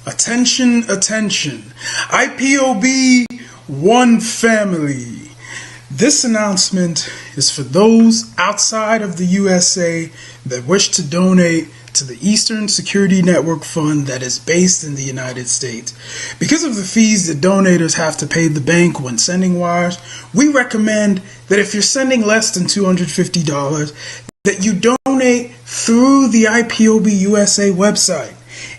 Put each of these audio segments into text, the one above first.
Attention, attention. IPOB One Family. This announcement is for those outside of the USA that wish to donate to the Eastern Security Network Fund that is based in the United States. Because of the fees that donators have to pay the bank when sending wires, we recommend that if you're sending less than $250, that you donate through the IPOB USA website.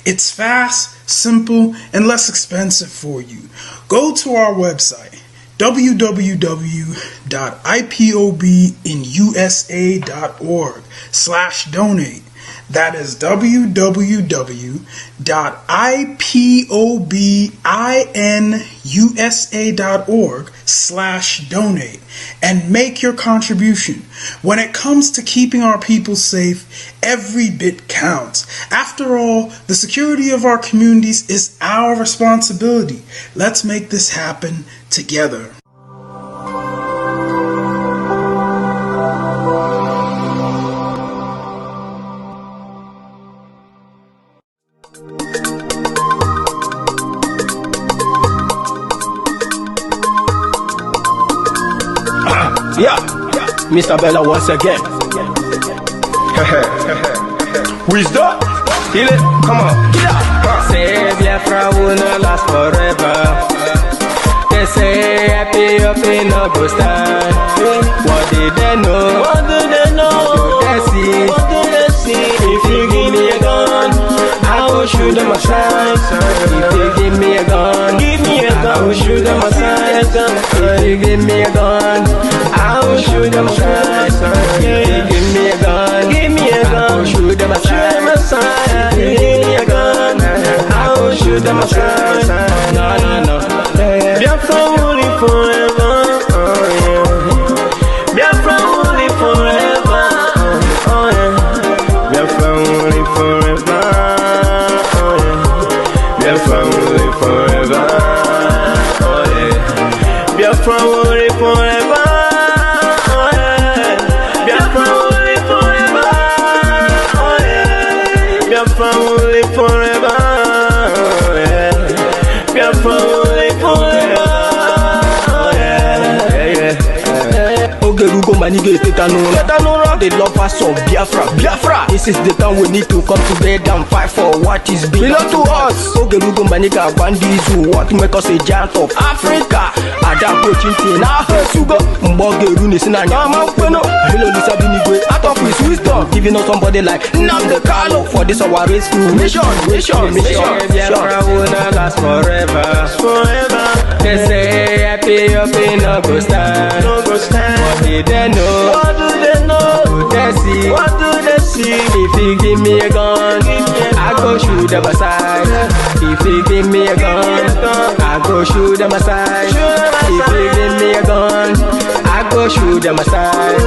It's fast, simple, and less expensive for you. Go to our website, www.ipobinusa.org/donate. That is www.ipobinusa.org/donate and make your contribution. When it comes to keeping our people safe, every bit counts. After all, the security of our communities is our responsibility. Let's make this happen together. Yeah, Mr. Bella once again. Wisdom, kill it, come on. Yeah. Say Biafra will not last forever. They say happy up in no go stand. What did they know? What do they know? What do they see? What do they see? If you give me a gun, I will shoot them aside. If you give me a gun, Give me a gun. I will shoot them aside. If you give me a gun, I will shoot them aside. If you give me a gun, Give me a I gun. will shoot them Shoot them aside. aside. If you give me a gun, I will shoot them aside. No, no, no. Biafra will live forever. Oh yeah. Biafra will live forever. Oh yeah. Biafra will live forever. Oh yeah. Biafra will live forever. Oh yeah. Biafra will live forever. Oh yeah. Biafra will live forever. Oh yeah. Biafra will live forever. Oh yeah. Biafra will live forever. Oh yeah. Ogerugo manige tetanura. The lovers of Biafra. This is the time we need to come together and fight for what is belong to us. Ogerugo maniga bandizu. What make us a giant of Africa? Adam Pochinti na Sugo. Mbogeru nisina nyama kweno. Hello Lisa Binigwe. Out of his wisdom, giving us somebody like Nnamdi Kanu for this our rescue mission. Biafra will not last forever. They say happy up in no go stand. No go stand. What did they know? What do they know? What do they see? What do they see? If you give me a gun, I go shoot them aside. If you give me a gun, I go shoot them aside. If you give me a gun, I go shoot them aside.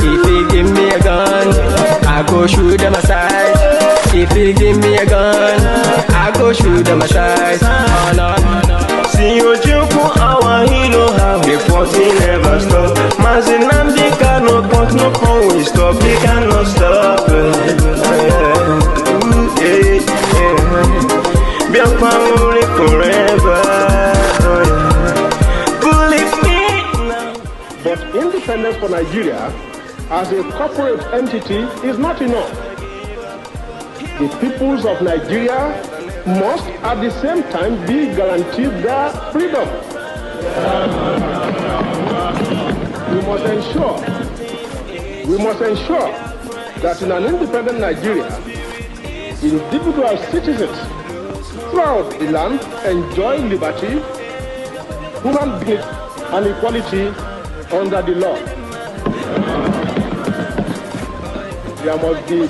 If you give me a gun, I go shoot them aside. If you give me a gun, I go shoot them aside. Oh no, no. See you joke, our hero have the fighting never stop. Nnamdi Kanu but no fun we stop, he cannot stop. Biafra will live forever. Believe me now. But independence for Nigeria as a corporate entity is not enough. The peoples of Nigeria must at the same time be guaranteed their freedom. We must ensure that in an independent Nigeria, individual citizens throughout the land enjoy liberty, human dignity, and equality under the law. There must be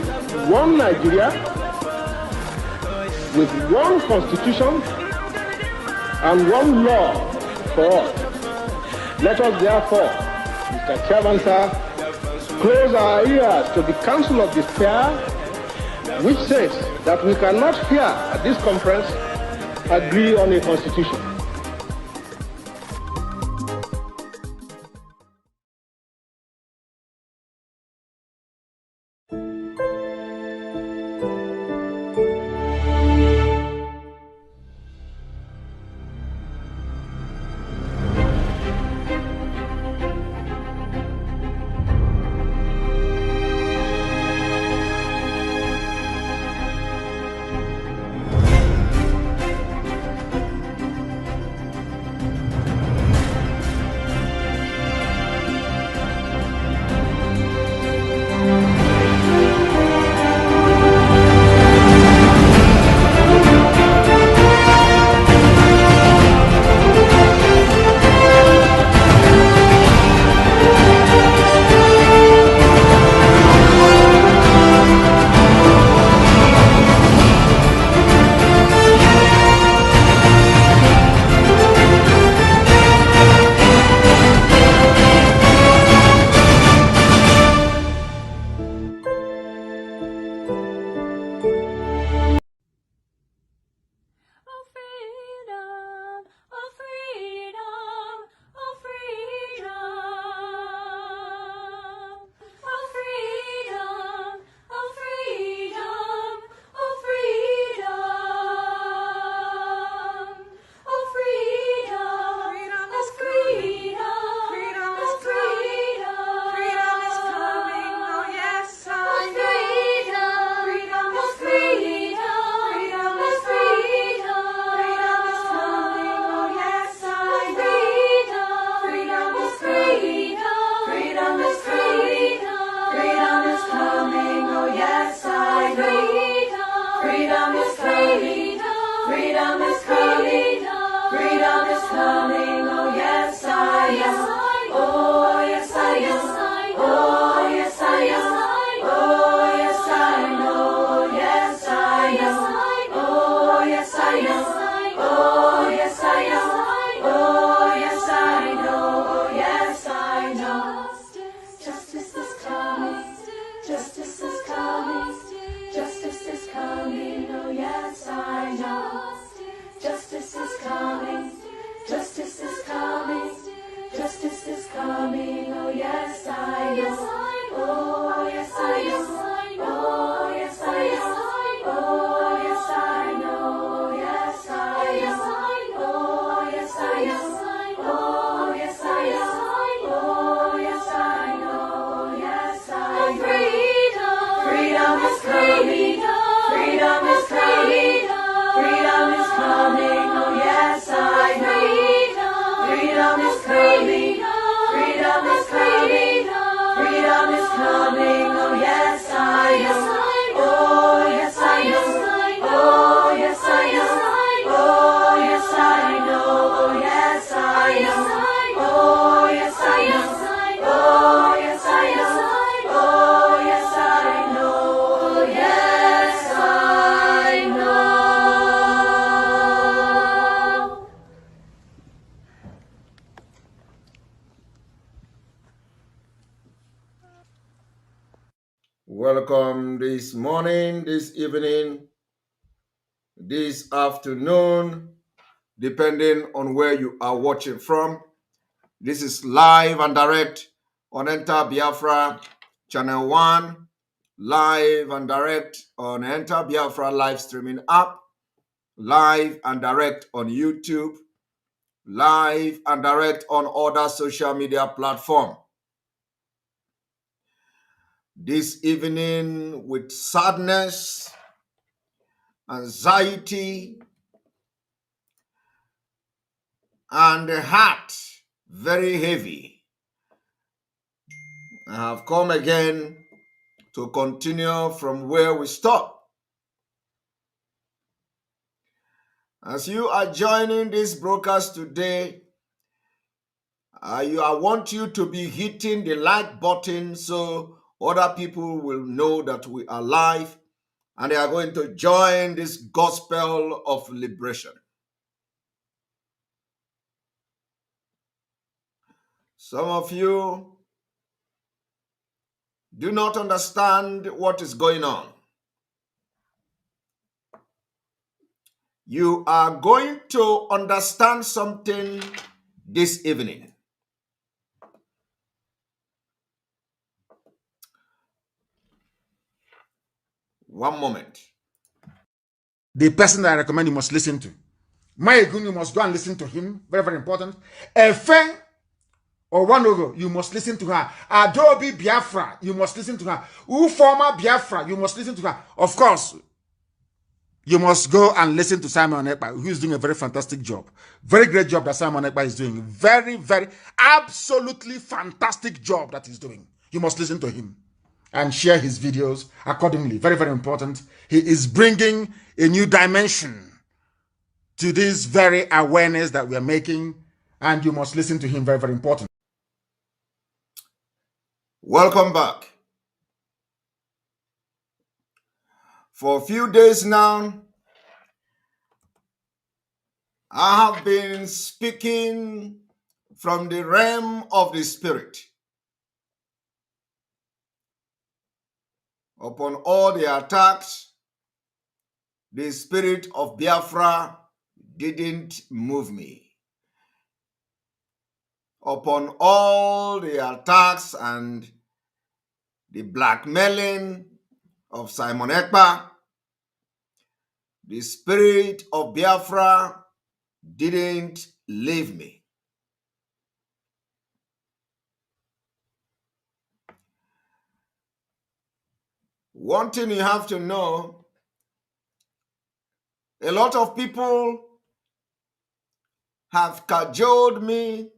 one Nigeria with one constitution and one law for all. Let us therefore, Mr. Chairman, sir, close our ears to the counsel of despair, which says that we cannot here at this conference agree on a constitution. Thank you. yes I know. Oh, yes I know. Oh, yes I know. Oh, yes I know. Yes I know. Oh, yes I know. Oh, yes I know. Oh, yes I know. Yes I know. Freedom is coming. Freedom is coming. Freedom is coming. Oh, yes I know. Freedom is coming. Freedom is coming. Freedom is coming. Oh, yes I know. Oh, yes I know. Oh, yes I know. Oh, yes I know. Oh, yes I know. Oh, yes I know. Oh, yes I know. Oh, yes I know. Oh, yes I know. Welcome this morning, this evening, this afternoon, depending on where you are watching from. This is live and direct on Enter Biafra Channel 1, live and direct on Enter Biafra live streaming app, live and direct on YouTube, live and direct on other social media platforms. This evening with sadness, anxiety, and the heart very heavy, I have come again to continue from where we stopped. As you are joining this broadcast today, I want you to be hitting the like button so other people will know that we are live and they are going to join this gospel of liberation. Some of you do not understand what is going on. You are going to understand something this evening. One moment. The person that I recommend you must listen to. Maegun, you must go and listen to him. Very, very important. Efe or Wanogo, you must listen to her. Adobe Biafra, you must listen to her. Uforma Biafra, you must listen to her. Of course, you must go and listen to Simon Ekpa, who is doing a very fantastic job. Very great job that Simon Ekpa is doing. Very, very, absolutely fantastic job that he's doing. You must listen to him and share his videos accordingly. Very, very important. He is bringing a new dimension to this very awareness that we are making, and you must listen to him. Very, very important. Welcome back. For a few days now, I have been speaking from the realm of the spirit upon all the attacks. The spirit of Biafra didn't move me. Upon all the attacks and the blackmailing of Simon Ekpa, the spirit of Biafra didn't leave me. One thing you have to know, a lot of people have cajoled me,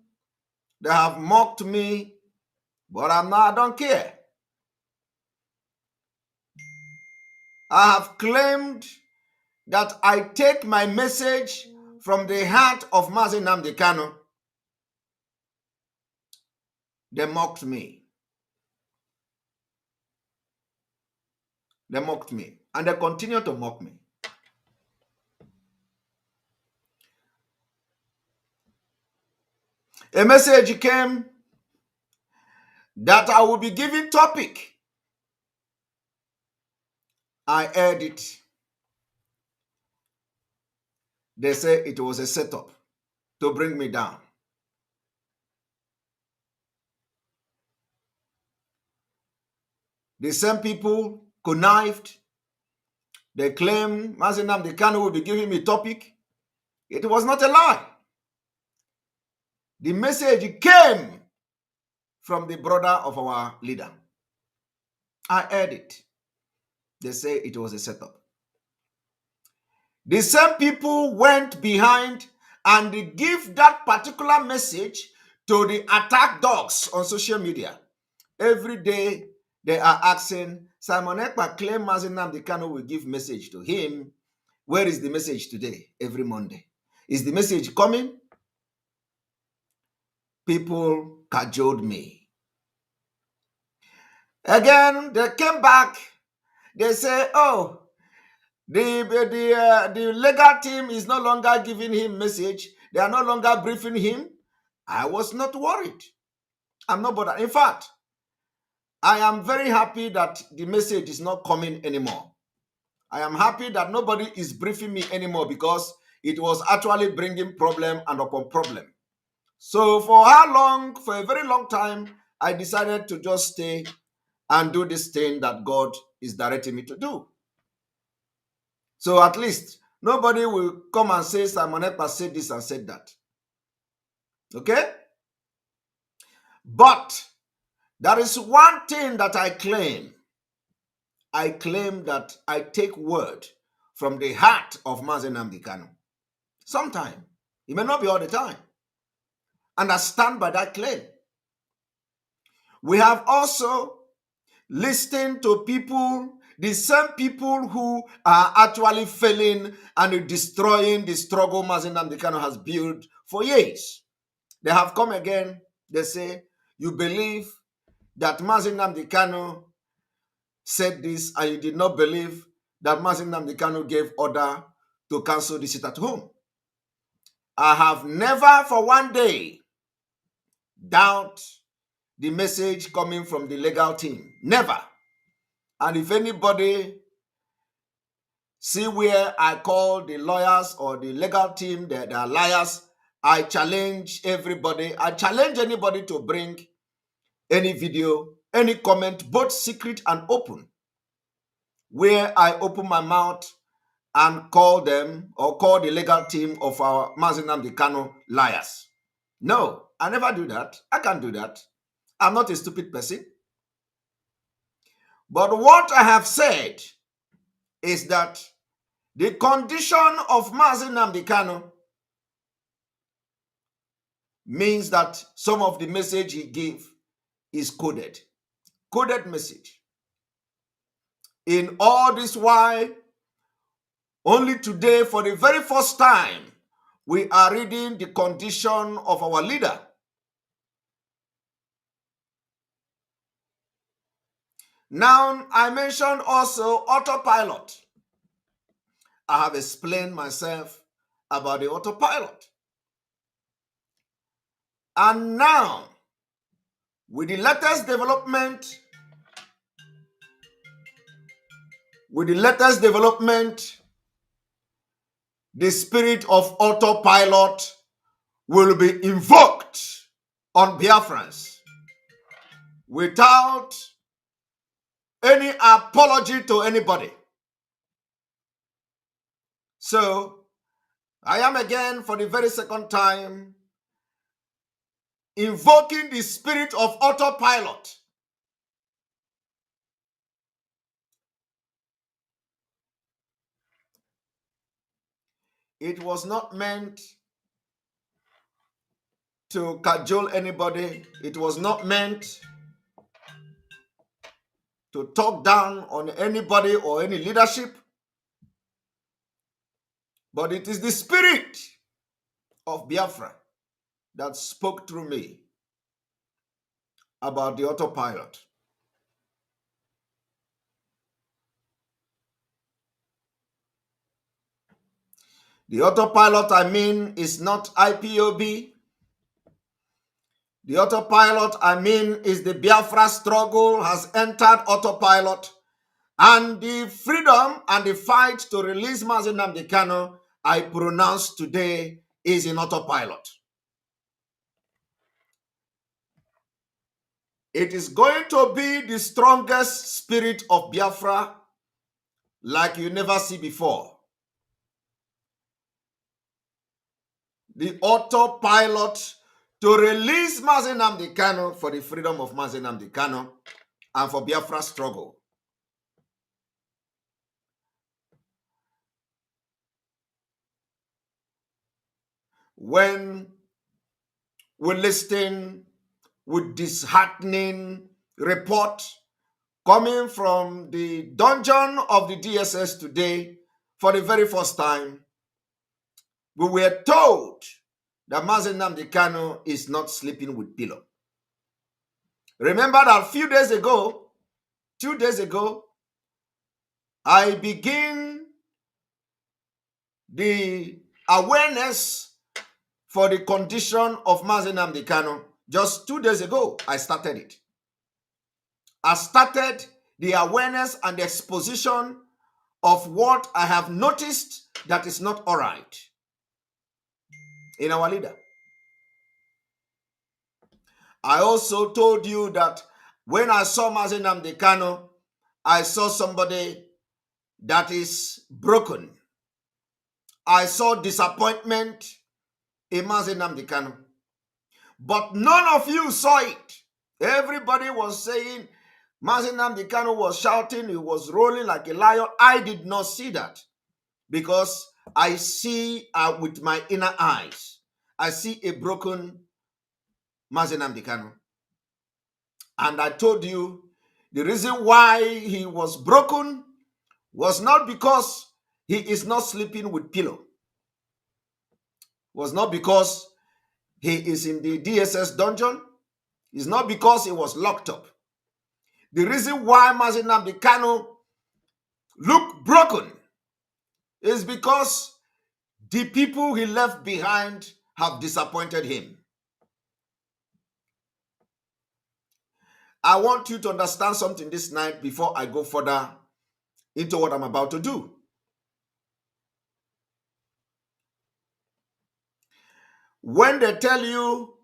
they have mocked me, but I don't care. I have claimed that I take my message from the heart of Mazi Nnamdi Kanu. They mocked me. They mocked me. And they continue to mock me. A message came that I will be giving topic. I heard it. They say it was a setup to bring me down. The same people connived. They claim Mazi Nnamdi Kanu will be giving me topic. It was not a lie. The message came from the brother of our leader. I heard it. They say it was a setup. The same people went behind and give that particular message to the attack dogs on social media. Every day they are asking, Simon Ekpa claim Mazi Nnamdi Kanu will give message to him. Where is the message today? Every Monday. Is the message coming? People cajoled me. Again, they came back. They say, oh, the legal team is no longer giving him message. They are no longer briefing him. I was not worried. I'm not bothered. In fact, I am very happy that the message is not coming anymore. I am happy that nobody is briefing me anymore because it was actually bringing problem and upon problem. So for how long? For a very long time, I decided to just stay and do this thing that God is directing me to do. So at least nobody will come and say Simon Ekpa said this and said that. Okay? But there is one thing that I claim. I claim that I take word from the heart of Mazi Nnamdi Kanu. Sometime. It may not be all the time. And I stand by that claim. We have also listened to people, the same people who are actually failing and destroying the struggle Mazi Nnamdi Kanu has built for years. They have come again. They say, you believe that Mazi Nnamdi Kanu said this and you did not believe that Mazi Nnamdi Kanu gave order to cancel the sit at home. I have never for one day doubt the message coming from the legal team. Never. And if anybody see where I call the lawyers or the legal team, they are liars, I challenge everybody. I challenge anybody to bring any video, any comment, both secret and open, where I open my mouth and call them or call the legal team of our Mazi Nnamdi Kanu liars. No, I never do that. I can't do that. I'm not a stupid person. But what I have said is that the condition of Mazi Nnamdi Kanu means that some of the message he gave is coded. Coded message. In all this while, only today, for the very first time, we are reading the condition of our leader. Now, I mentioned also autopilot. I have explained myself about the autopilot. And now, with the latest development, the spirit of autopilot will be invoked on Biafrans without any apology to anybody. So, I am again for the very second time invoking the spirit of autopilot. It was not meant to cajole anybody. It was not meant to talk down on anybody or any leadership. But it is the spirit of Biafra that spoke through me about the autopilot. The autopilot, I mean, is not IPOB. The autopilot, I mean, is the Biafra struggle has entered autopilot, and the freedom and the fight to release Mazi Nnamdi Kanu, I pronounce today, is in autopilot. It is going to be the strongest spirit of Biafra like you never see before. The autopilot to release Mazi Nnamdi Kanu for the freedom of Mazi Nnamdi Kanu and for Biafra's struggle. When we listen with disheartening report coming from the dungeon of the DSS today for the very first time, we were told that Mazi Nnamdi Kanu is not sleeping with pillow. Remember that a few days ago, 2 days ago, I begin the awareness for the condition of Mazi Nnamdi Kanu. Just 2 days ago, I started it. I started the awareness and the exposition of what I have noticed that is not all right in our leader. I also told you that when I saw Mazi Nnamdi Kanu, I saw somebody that is broken. I saw disappointment in Mazi Nnamdi Kanu. But none of you saw it. Everybody was saying Mazi Nnamdi Kanu was shouting, he was rolling like a lion. I did not see that because I see with my inner eyes. I see a broken Mazi Nnamdi Kanu. And I told you the reason why he was broken was not because he is not sleeping with pillow. Was not because he is in the DSS dungeon. It's not because he was locked up. The reason why Mazi Nnamdi Kanu looked broken is because the people he left behind have disappointed him. I want you to understand something this night before I go further into what I'm about to do. When they tell you,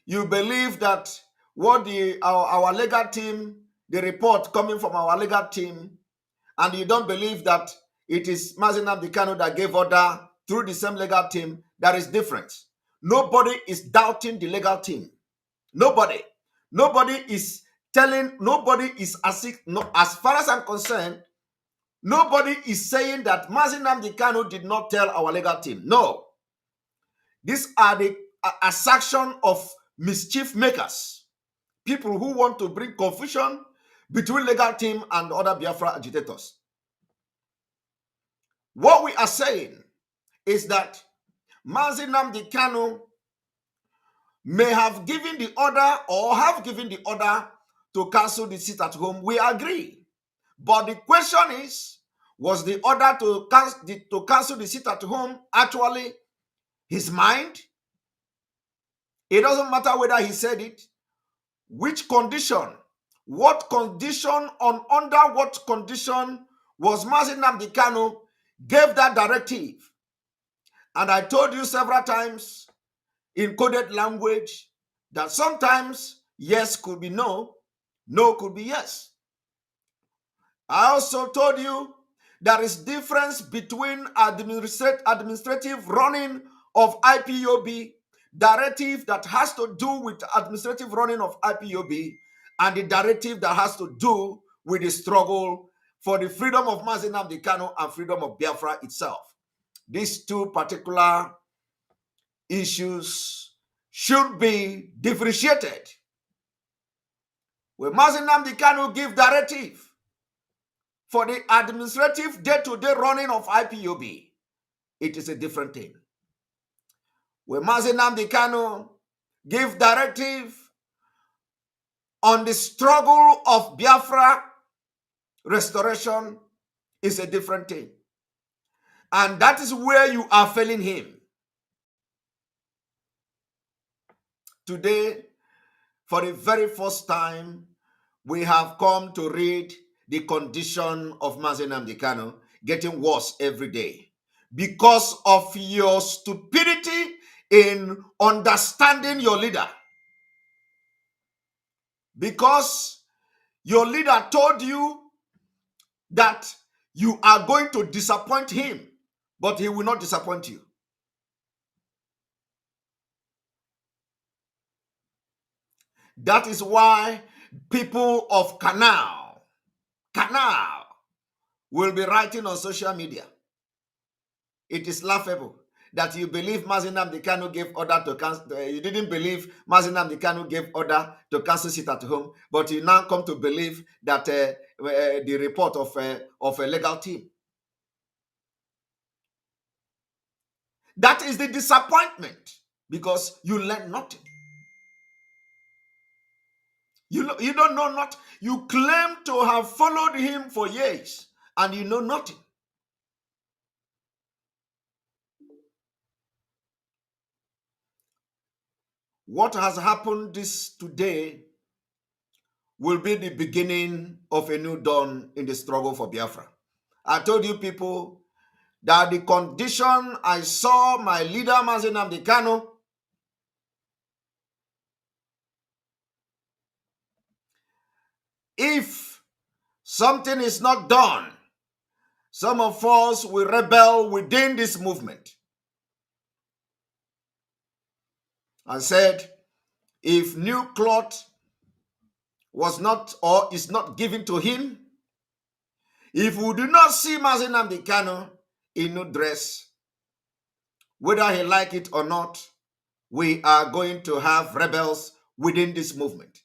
you believe that what our legal team, the report coming from our legal team, and you don't believe that it is Mazi Nnamdi Kanu that gave order through the same legal team, that is different. Nobody is doubting the legal team. Nobody. Nobody is telling, nobody is as far as I'm concerned, nobody is saying that Mazi Nnamdi Kanu did not tell our legal team. No. These are the assertion of mischief makers, people who want to bring confusion between legal team and other Biafra agitators. What we are saying is that Mazi Nnamdi Kanu may have given the order or have given the order to cancel the sit at home. We agree. But the question is, was the order to cancel the sit at home actually his mind? It doesn't matter whether he said it. Which condition? What condition, under what condition was Mazi Nnamdi Kanu gave that directive? And I told you several times in coded language that sometimes yes could be no, no could be yes. I also told you there is difference between administrative running of IPOB, directive that has to do with administrative running of IPOB, and the directive that has to do with the struggle for the freedom of Mazi Nnamdi Kanu and freedom of Biafra itself. These two particular issues should be differentiated. When Mazi Nnamdi Kanu give directive for the administrative day-to-day running of IPOB, it is a different thing. When Mazi Nnamdi Kanu give directive on the struggle of Biafra restoration, is a different thing. And that is where you are failing him. Today, for the very first time, we have come to read the condition of Mazi Nnamdi Kanu getting worse every day because of your stupidity in understanding your leader. because your leader told you that you are going to disappoint him, but he will not disappoint you. That is why people of Canal will be writing on social media. It is laughable that you believe Mazi Nnamdi Kanu gave order to cancel. You didn't believe Mazi Nnamdi Kanu gave order to cancel sit at home, but you now come to believe that the report of a legal team. That is the disappointment, because you learn nothing. You don't know not. You claim to have followed him for years, and you know nothing. What has happened today will be the beginning of a new dawn in the struggle for Biafra. I told you people that the condition I saw my leader Mazi Nnamdi Kanu, if something is not done, some of us will rebel within this movement. I said, if new cloth was not or is not given to him, if we do not see Mazi Nnamdi Kanu in new dress, whether he like it or not, we are going to have rebels within this movement.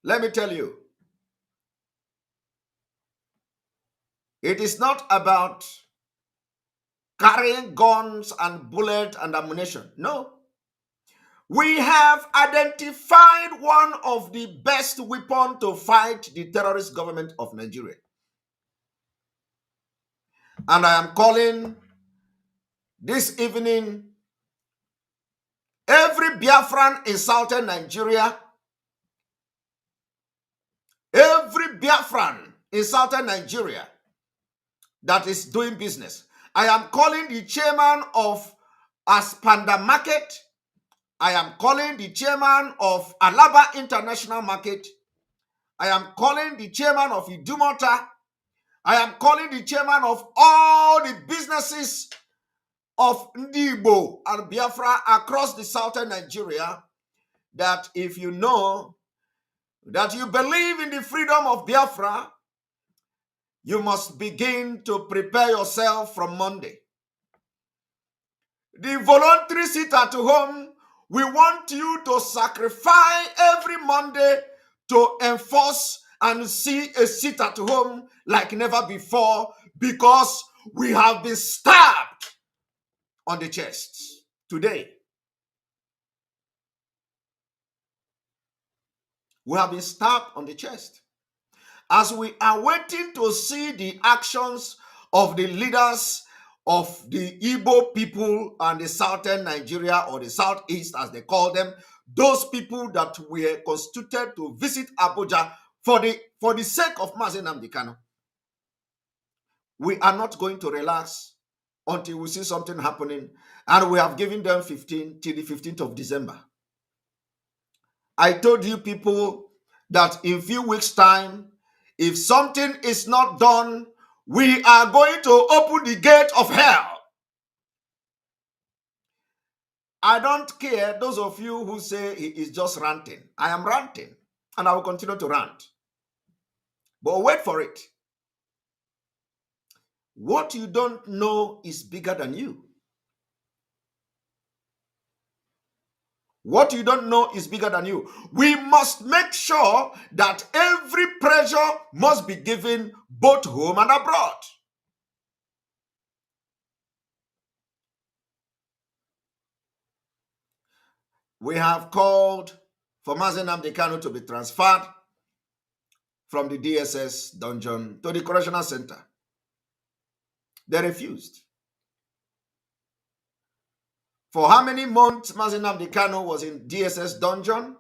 Let me tell you, it is not about carrying guns and bullets and ammunition. No. We have identified one of the best weapons to fight the terrorist government of Nigeria. And I am calling this evening every Biafran in southern Nigeria, every Biafran in southern Nigeria that is doing business. I am calling the chairman of Aspanda Market. I am calling the chairman of Alaba International Market. I am calling the chairman of Idumota. I am calling the chairman of all the businesses of Ndibo and Biafra across the southern Nigeria, that if you know that you believe in the freedom of Biafra, you must begin to prepare yourself from Monday. The voluntary sit at home, we want you to sacrifice every Monday to enforce and see a sit at home like never before, because we have been stabbed on the chest today. We have been stabbed on the chest. As we are waiting to see the actions of the leaders of the Igbo people and the southern Nigeria, or the southeast as they call them, those people that were constituted to visit Abuja for the sake of Mazi Nnamdi Kanu, we are not going to relax until we see something happening, and we have given them 15 till the 15th of December. I told you people that in a few weeks' time, if something is not done, we are going to open the gate of hell. I don't care those of you who say he is just ranting. I am ranting, and I will continue to rant. But wait for it. What you don't know is bigger than you. What you don't know is bigger than you. We must make sure that every pressure must be given both home and abroad. We have called for Mazi Nnamdi Kanu to be transferred from the DSS dungeon to the correctional center. They refused. For how many months Mazi Nnamdi Kanu was in DSS dungeon?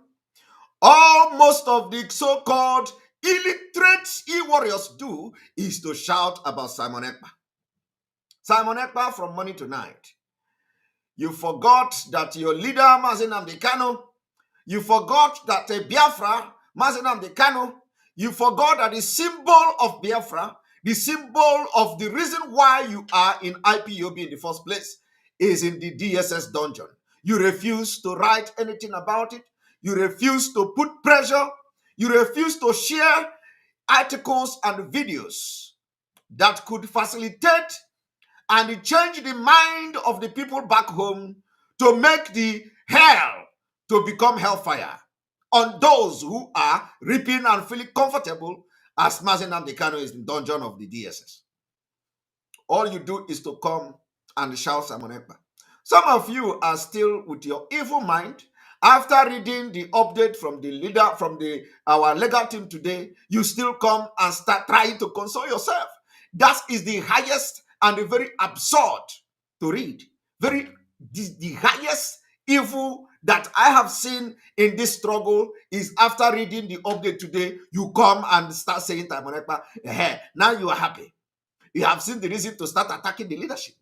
Most of the so-called illiterate e-warriors do is to shout about Simon Ekpa. Simon Ekpa from morning to night. You forgot that your leader, Mazi Nnamdi Kanu, You forgot that Biafra, Mazi Nnamdi Kanu, you forgot that the symbol of Biafra, the symbol of the reason why you are in IPOB in the first place, is in the DSS dungeon. You refuse to write anything about it. You refuse to put pressure. You refuse to share articles and videos that could facilitate and change the mind of the people back home to make the hell to become hellfire on those who are reaping and feeling comfortable as Mazi Nnamdi Kanu is in the dungeon of the DSS. All you do is to come and shout Simon Ekpa. Some of you are still with your evil mind. After reading the update from the leader, from our legal team today, you still come and start trying to console yourself. That is the highest and the very absurd to read. The highest evil that I have seen in this struggle is after reading the update today, you come and start saying Simon Ekpa, now you are happy. You have seen the reason to start attacking the leadership.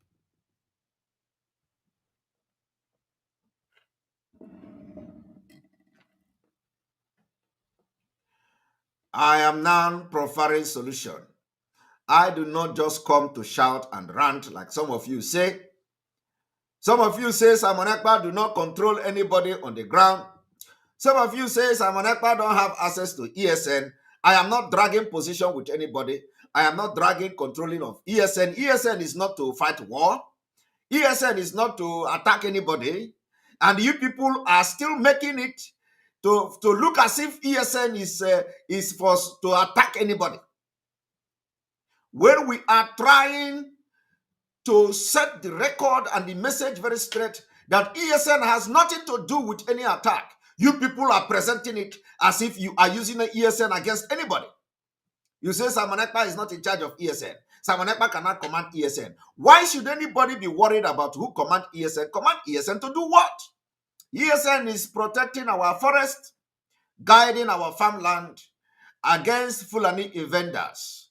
I am now proffering solution. I do not just come to shout and rant like some of you say. Some of you say Simon Ekpa do not control anybody on the ground. Some of you say Simon Ekpa don't have access to ESN. I am not dragging position with anybody. I am not dragging controlling of ESN. ESN is not to fight war. ESN is not to attack anybody. And you people are still making it to look as if ESN is forced to attack anybody. When we are trying to set the record and the message very straight that ESN has nothing to do with any attack, you people are presenting it as if you are using an ESN against anybody. You say Simon Ekpa is not in charge of ESN. Simon Ekpa cannot command ESN. Why should anybody be worried about who command ESN? Command ESN to do what? ESN is protecting our forest, guiding our farmland against Fulani invaders.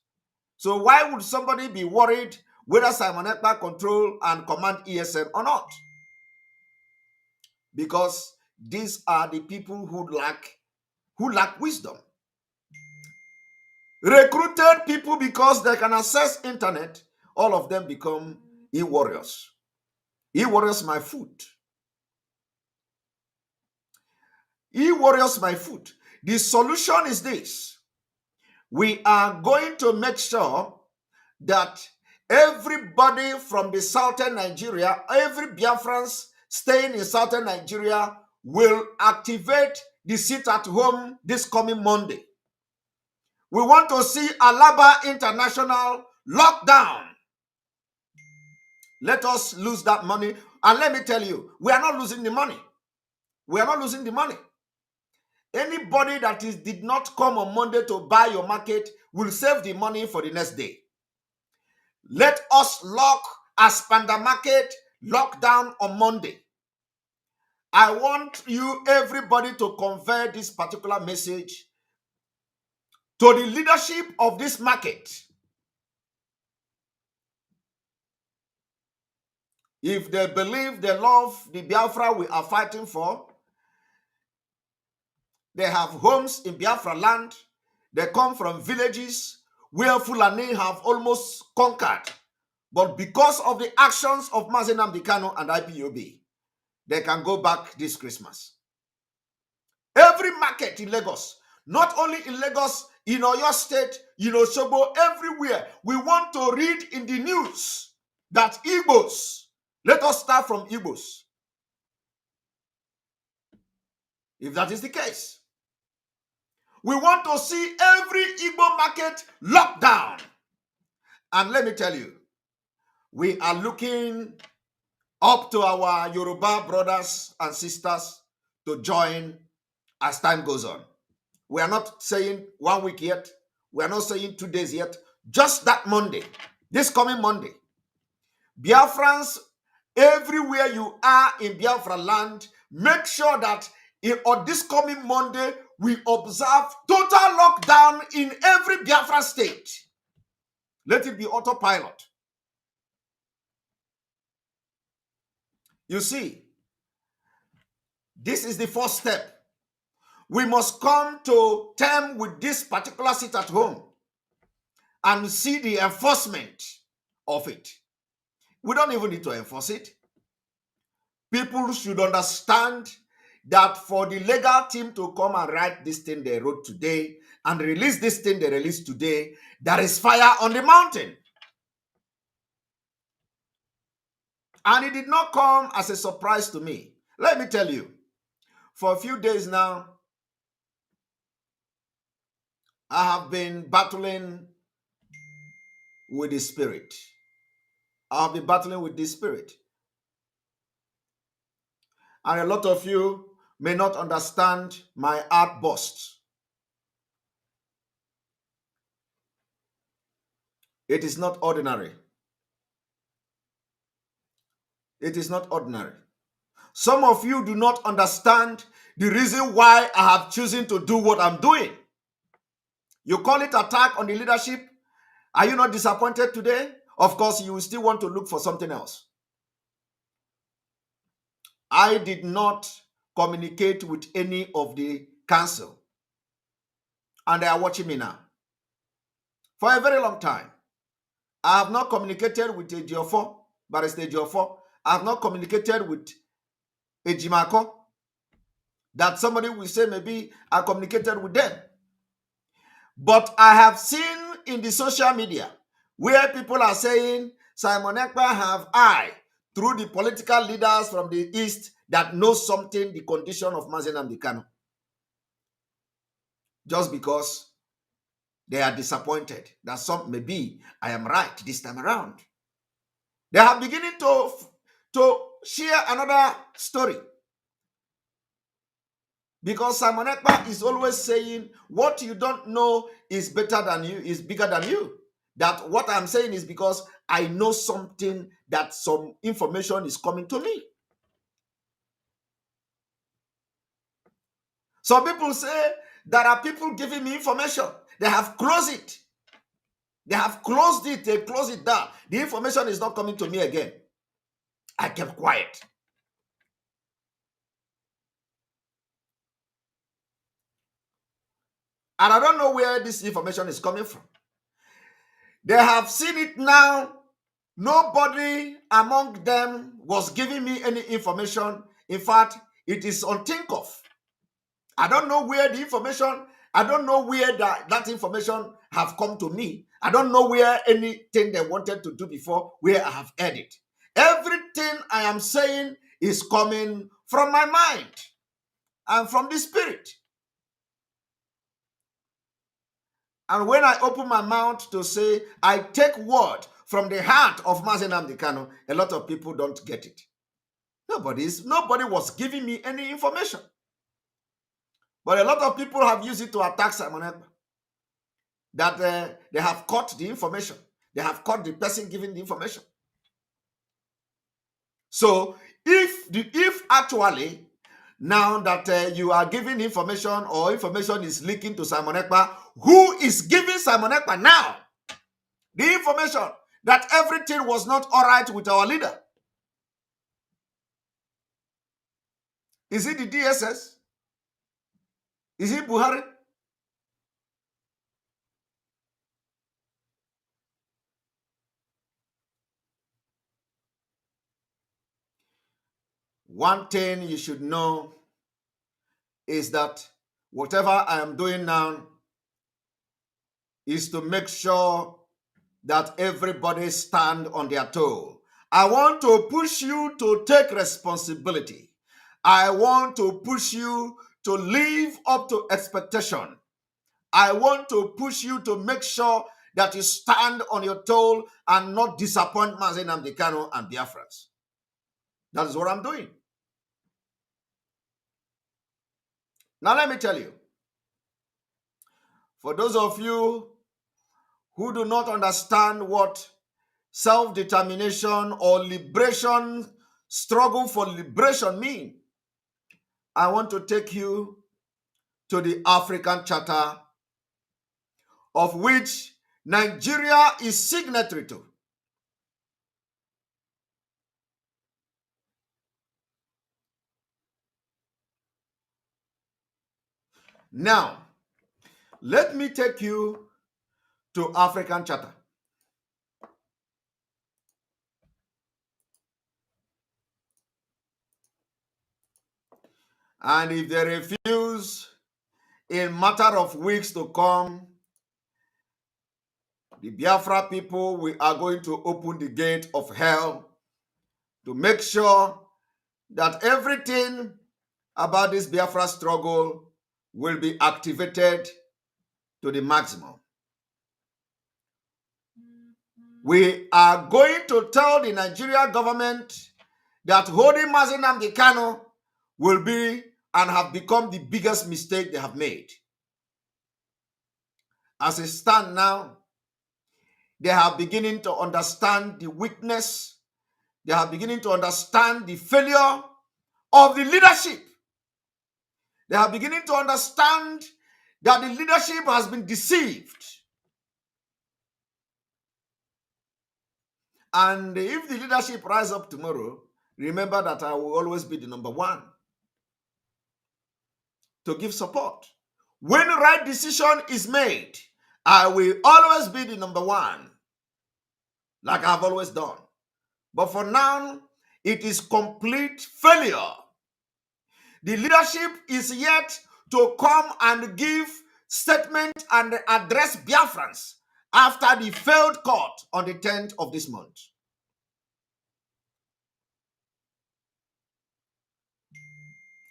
So why would somebody be worried whether Simon Ekpa control and command ESN or not? Because these are the people who lack wisdom. Recruited people because they can access internet, all of them become e-warriors. E-warriors my food. E-warriors my food. The solution is this. We are going to make sure that everybody from the southern Nigeria, every Biafrans staying in southern Nigeria will activate the sit at home this coming Monday. We want to see Alaba International lockdown. Let us lose that money. And let me tell you, we are not losing the money. We are not losing the money. Anybody that did not come on Monday to buy your market will save the money for the next day. Let us lock Aspanda Market lockdown on Monday. I want you, everybody, to convey this particular message to the leadership of this market. If they believe they love the Biafra we are fighting for, they have homes in Biafra land, they come from villages where Fulani have almost conquered. But because of the actions of Mazi Nnamdi Kanu and IPOB, they can go back this Christmas. Every market in Lagos, not only in Lagos, in Oyo State, in Osogbo, everywhere, we want to read in the news that Igbos, let us start from Igbos. If that is the case, we want to see every Igbo market locked down. And let me tell you, we are looking up to our Yoruba brothers and sisters to join as time goes on. We are not saying 1 week yet. We are not saying 2 days yet. Just that Monday, this coming Monday. Biafrans, everywhere you are in Biafra land, make sure that on this coming Monday, we observe total lockdown in every Biafra state. Let it be autopilot. You see, this is the first step. We must come to terms with this particular sit at home and see the enforcement of it. We don't even need to enforce it. People should understand that for the legal team to come and write this thing they wrote today and release this thing they released today, there is fire on the mountain. And it did not come as a surprise to me. Let me tell you, for a few days now, I have been battling with the spirit. I have been battling with the spirit. And a lot of you may not understand my outburst. It is not ordinary. It is not ordinary. Some of you do not understand the reason why I have chosen to do what I'm doing. You call it attack on the leadership. Are you not disappointed today? Of course, you will still want to look for something else. I did not communicate with any of the council. And they are watching me now. For a very long time. I have not communicated with Ejiofor, Barrister Ejiofor. I have not communicated with Ejimako. That somebody will say maybe I communicated with them. But I have seen in the social media where people are saying Simon Ekpa have I, through the political leaders from the East that know something, the condition of Mazi Nnamdi Kanu. Just because they are disappointed that some maybe I am right this time around. They are beginning to share another story. Because Simon Ekpa is always saying what you don't know is better than you, is bigger than you. That what I'm saying is because I know something, that some information is coming to me. Some people say there are people giving me information. They have closed it. They have closed it. They closed it down. The information is not coming to me again. I kept quiet. And I don't know where this information is coming from. They have seen it now. Nobody among them was giving me any information. In fact, it is unthinked of. I don't know where the information, I don't know where that information have come to me. I don't know where anything they wanted to do before, where I have heard it. Everything I am saying is coming from my mind and from the spirit. And when I open my mouth to say, I take word from the heart of Mazi Nnamdi Kanu, a lot of people don't get it. Nobody was giving me any information. But a lot of people have used it to attack Simon Ekpa. That they have caught the information. They have caught the person giving the information. So if actually now that you are giving information or information is leaking to Simon Ekpa, who is giving Simon Ekpa now the information that everything was not all right with our leader? Is it the DSS? Is it Buhari? One thing you should know is that whatever I am doing now is to make sure that everybody stand on their toe. I want to push you to take responsibility. I want to push you to live up to expectation. I want to push you to make sure that you stand on your toe and not disappoint Mazi Nnamdi Kanu and Biafrans. That is what I'm doing. Now let me tell you, for those of you who do not understand what self-determination or liberation, struggle for liberation mean, I want to take you to the African Charter, of which Nigeria is signatory to. Now, let me take you to African Charter. And if they refuse in matter of weeks to come, the Biafra people, we are going to open the gate of hell to make sure that everything about this Biafra struggle will be activated to the maximum. We are going to tell the Nigeria government that holding Mazi Nnamdi Kanu will be and have become the biggest mistake they have made. As it stands now, they are beginning to understand the weakness. They are beginning to understand the failure of the leadership. They are beginning to understand that the leadership has been deceived. And if the leadership rise up tomorrow, remember that I will always be the number one to give support. When the right decision is made, I will always be the number one, like I've always done. But for now, it is complete failure. The leadership is yet to come and give statement and address Biafrans after the failed court on the 10th of this month.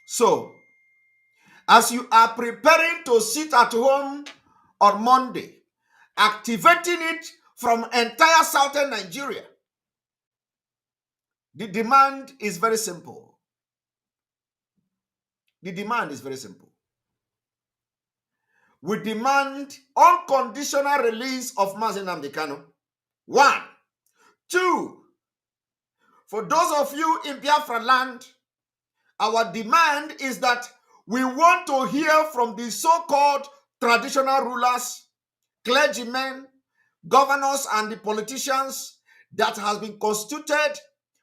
So, as you are preparing to sit at home on Monday, activating it from entire southern Nigeria, the demand is very simple. The demand is very simple. We demand unconditional release of Mazi Nnamdi Kanu. 1. 2. For those of you in Biafra land, our demand is that we want to hear from the so-called traditional rulers, clergymen, governors, and the politicians that has been constituted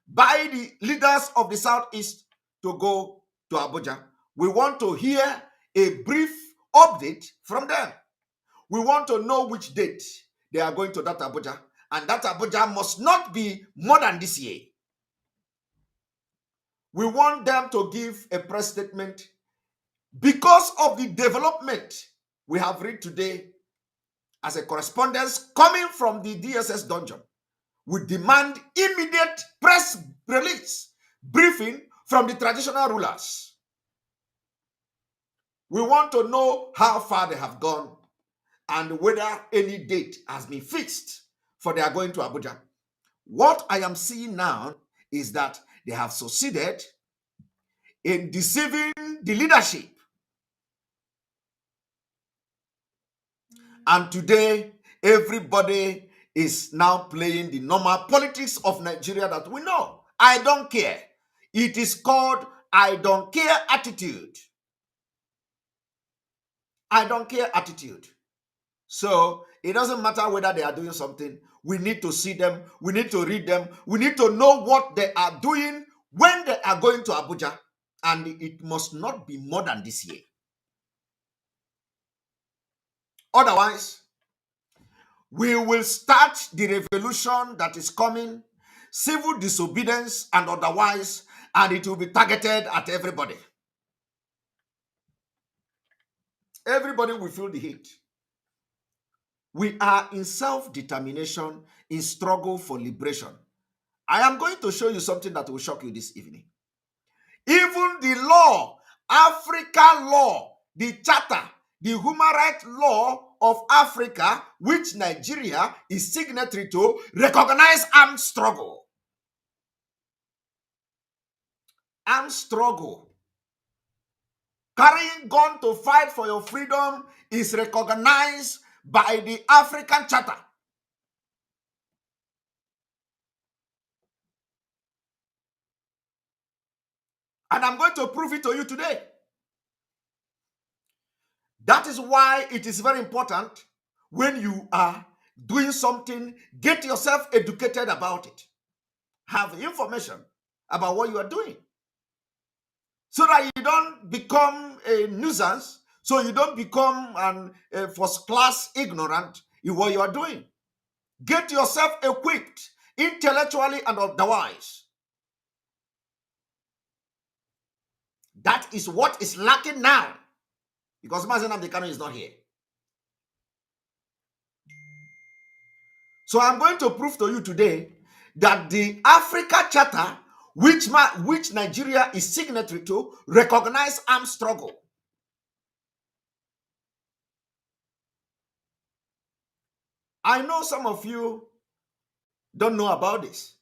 by the leaders of the Southeast to go to Abuja. We want to hear a brief update from them. We want to know which date they are going to that Abuja, and that Abuja must not be more than this year. We want them to give a press statement because of the development we have read today as a correspondence coming from the DSS dungeon. We demand immediate press release, briefing from the traditional rulers. We want to know how far they have gone and whether any date has been fixed for their going to Abuja. What I am seeing now is that they have succeeded in deceiving the leadership. And today, everybody is now playing the normal politics of Nigeria that we know. I don't care. It is called I don't care attitude. I don't care attitude. So it doesn't matter whether they are doing something. We need to see them. We need to read them. We need to know what they are doing when they are going to Abuja. And it must not be more than this year. Otherwise, we will start the revolution that is coming, civil disobedience and otherwise, and it will be targeted at everybody. Everybody will feel the heat. We are in self-determination, in struggle for liberation. I am going to show you something that will shock you this evening. Even the law, Africa law, the charter, the human rights law of Africa, which Nigeria is signatory to, recognize armed struggle. Armed struggle. Carrying gun to fight for your freedom is recognized by the African Charter. And I'm going to prove it to you today. That is why it is very important when you are doing something, get yourself educated about it. Have information about what you are doing, so that you don't become a nuisance so you don't become a first-class ignorant in what you are doing. Get yourself equipped intellectually and otherwise. That is what is lacking now, because Mazen Amdekano is not here. So I'm going to prove to you today that the Africa Charter, which Nigeria is signatory to, recognize armed struggle. I know some of you don't know about this,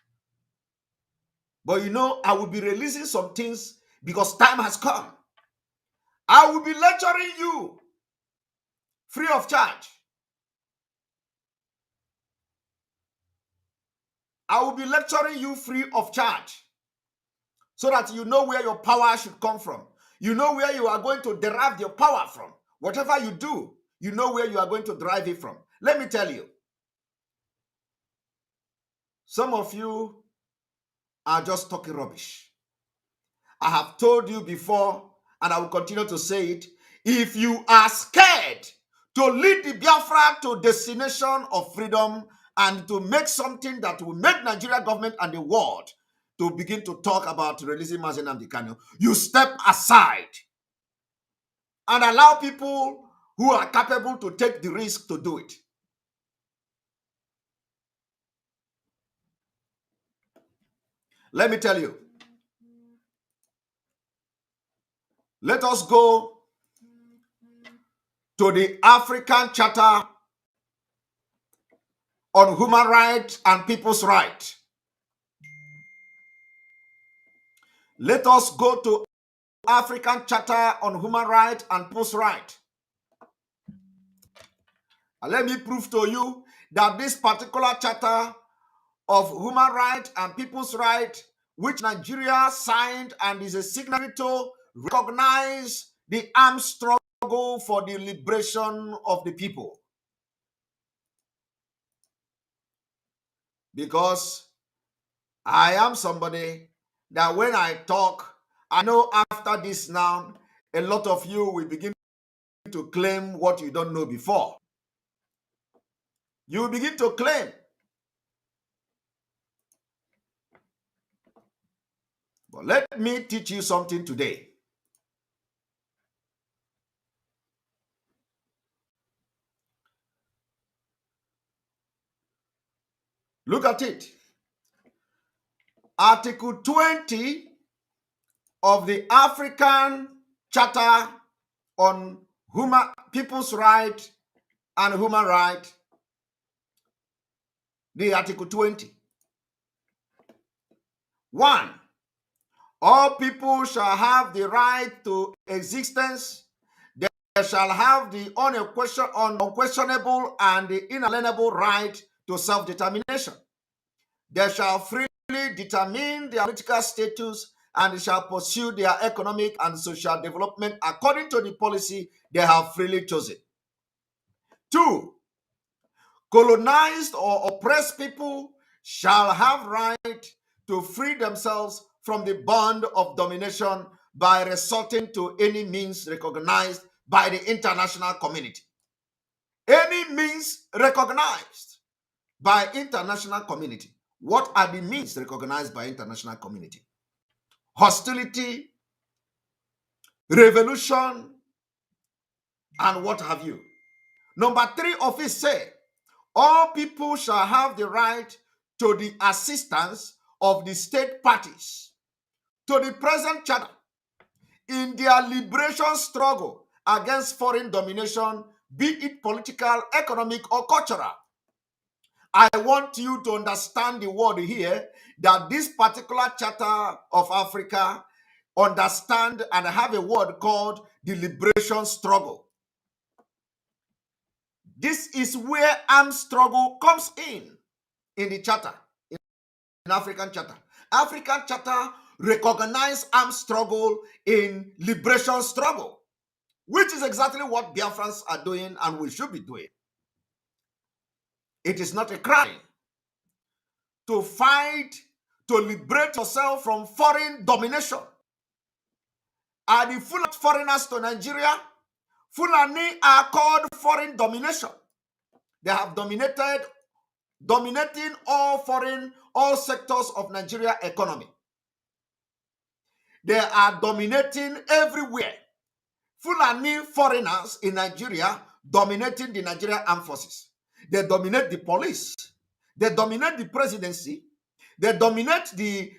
but you know, I will be releasing some things because time has come. I will be lecturing you free of charge. I will be lecturing you free of charge so that you know where your power should come from. You know where you are going to derive your power from. Whatever you do, you know where you are going to derive it from. Let me tell you, some of you are just talking rubbish. I have told you before, and I will continue to say it. If you are scared to lead the Biafra to destination of freedom and to make something that will make Nigeria government and the world to begin to talk about releasing Mazen Amdekano, you step aside and allow people who are capable to take the risk to do it. Let me tell you. Let us go to the African Charter on Human Rights and People's Rights. Let us go to African Charter on Human Rights and People's Rights. And let me prove to you that this particular Charter of Human Rights and People's Rights, which Nigeria signed and is a signatory to, recognize the armed struggle for the liberation of the people. Because I am somebody that when I talk, I know after this now, a lot of you will begin to claim what you don't know before. You will begin to claim. But let me teach you something today. Look at it. Article 20 of the African Charter on People's Rights and Human Rights, the Article 20. 1. All people shall have the right to existence. They shall have the unquestionable and the inalienable right to self-determination. They shall freely determine their political status and shall pursue their economic and social development according to the policy they have freely chosen. 2. Colonized or oppressed people shall have right to free themselves from the bond of domination by resorting to any means recognized by the international community. Any means recognized by international community. What are the means recognized by international community? Hostility, revolution, and what have you. Number 3 of it say, all people shall have the right to the assistance of the state parties to the present charter in their liberation struggle against foreign domination, be it political, economic, or cultural. I want you to understand the word here, that this particular Charter of Africa understand and have a word called the liberation struggle. This is where armed struggle comes in the charter, in African Charter. African Charter recognize armed struggle in liberation struggle, which is exactly what Biafrans are doing and we should be doing. It is not a crime to fight to liberate yourself from foreign domination. Are the full foreigners to Nigeria Fulani are called foreign domination. They have dominating all sectors of Nigeria economy. They are dominating everywhere. Fulani foreigners in Nigeria dominating the Nigerian armed forces. They dominate the police. They dominate the presidency. They dominate the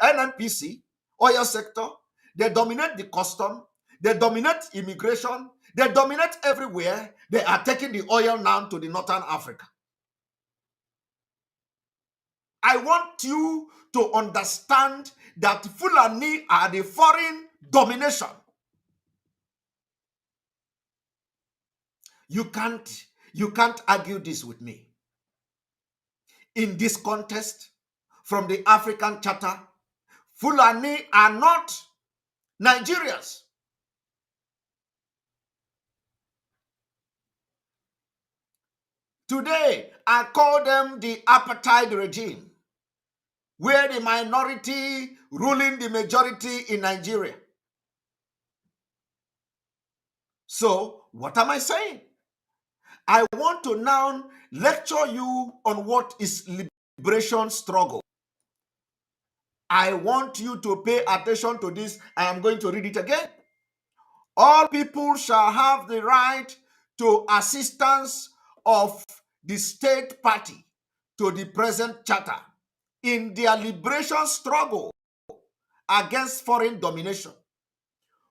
NNPC, oil sector. They dominate the custom. They dominate immigration. They dominate everywhere. They are taking the oil now to the Northern Africa. I want you to understand that Fulani are the foreign domination. You can't argue this with me. In this contest, from the African Charter, Fulani are not Nigerians. Today, I call them the apartheid regime, where the minority ruling the majority in Nigeria. So, what am I saying? I want to now lecture you on what is liberation struggle. I want you to pay attention to this. I am going to read it again. All people shall have the right to assistance of the state party to the present charter in their liberation struggle against foreign domination.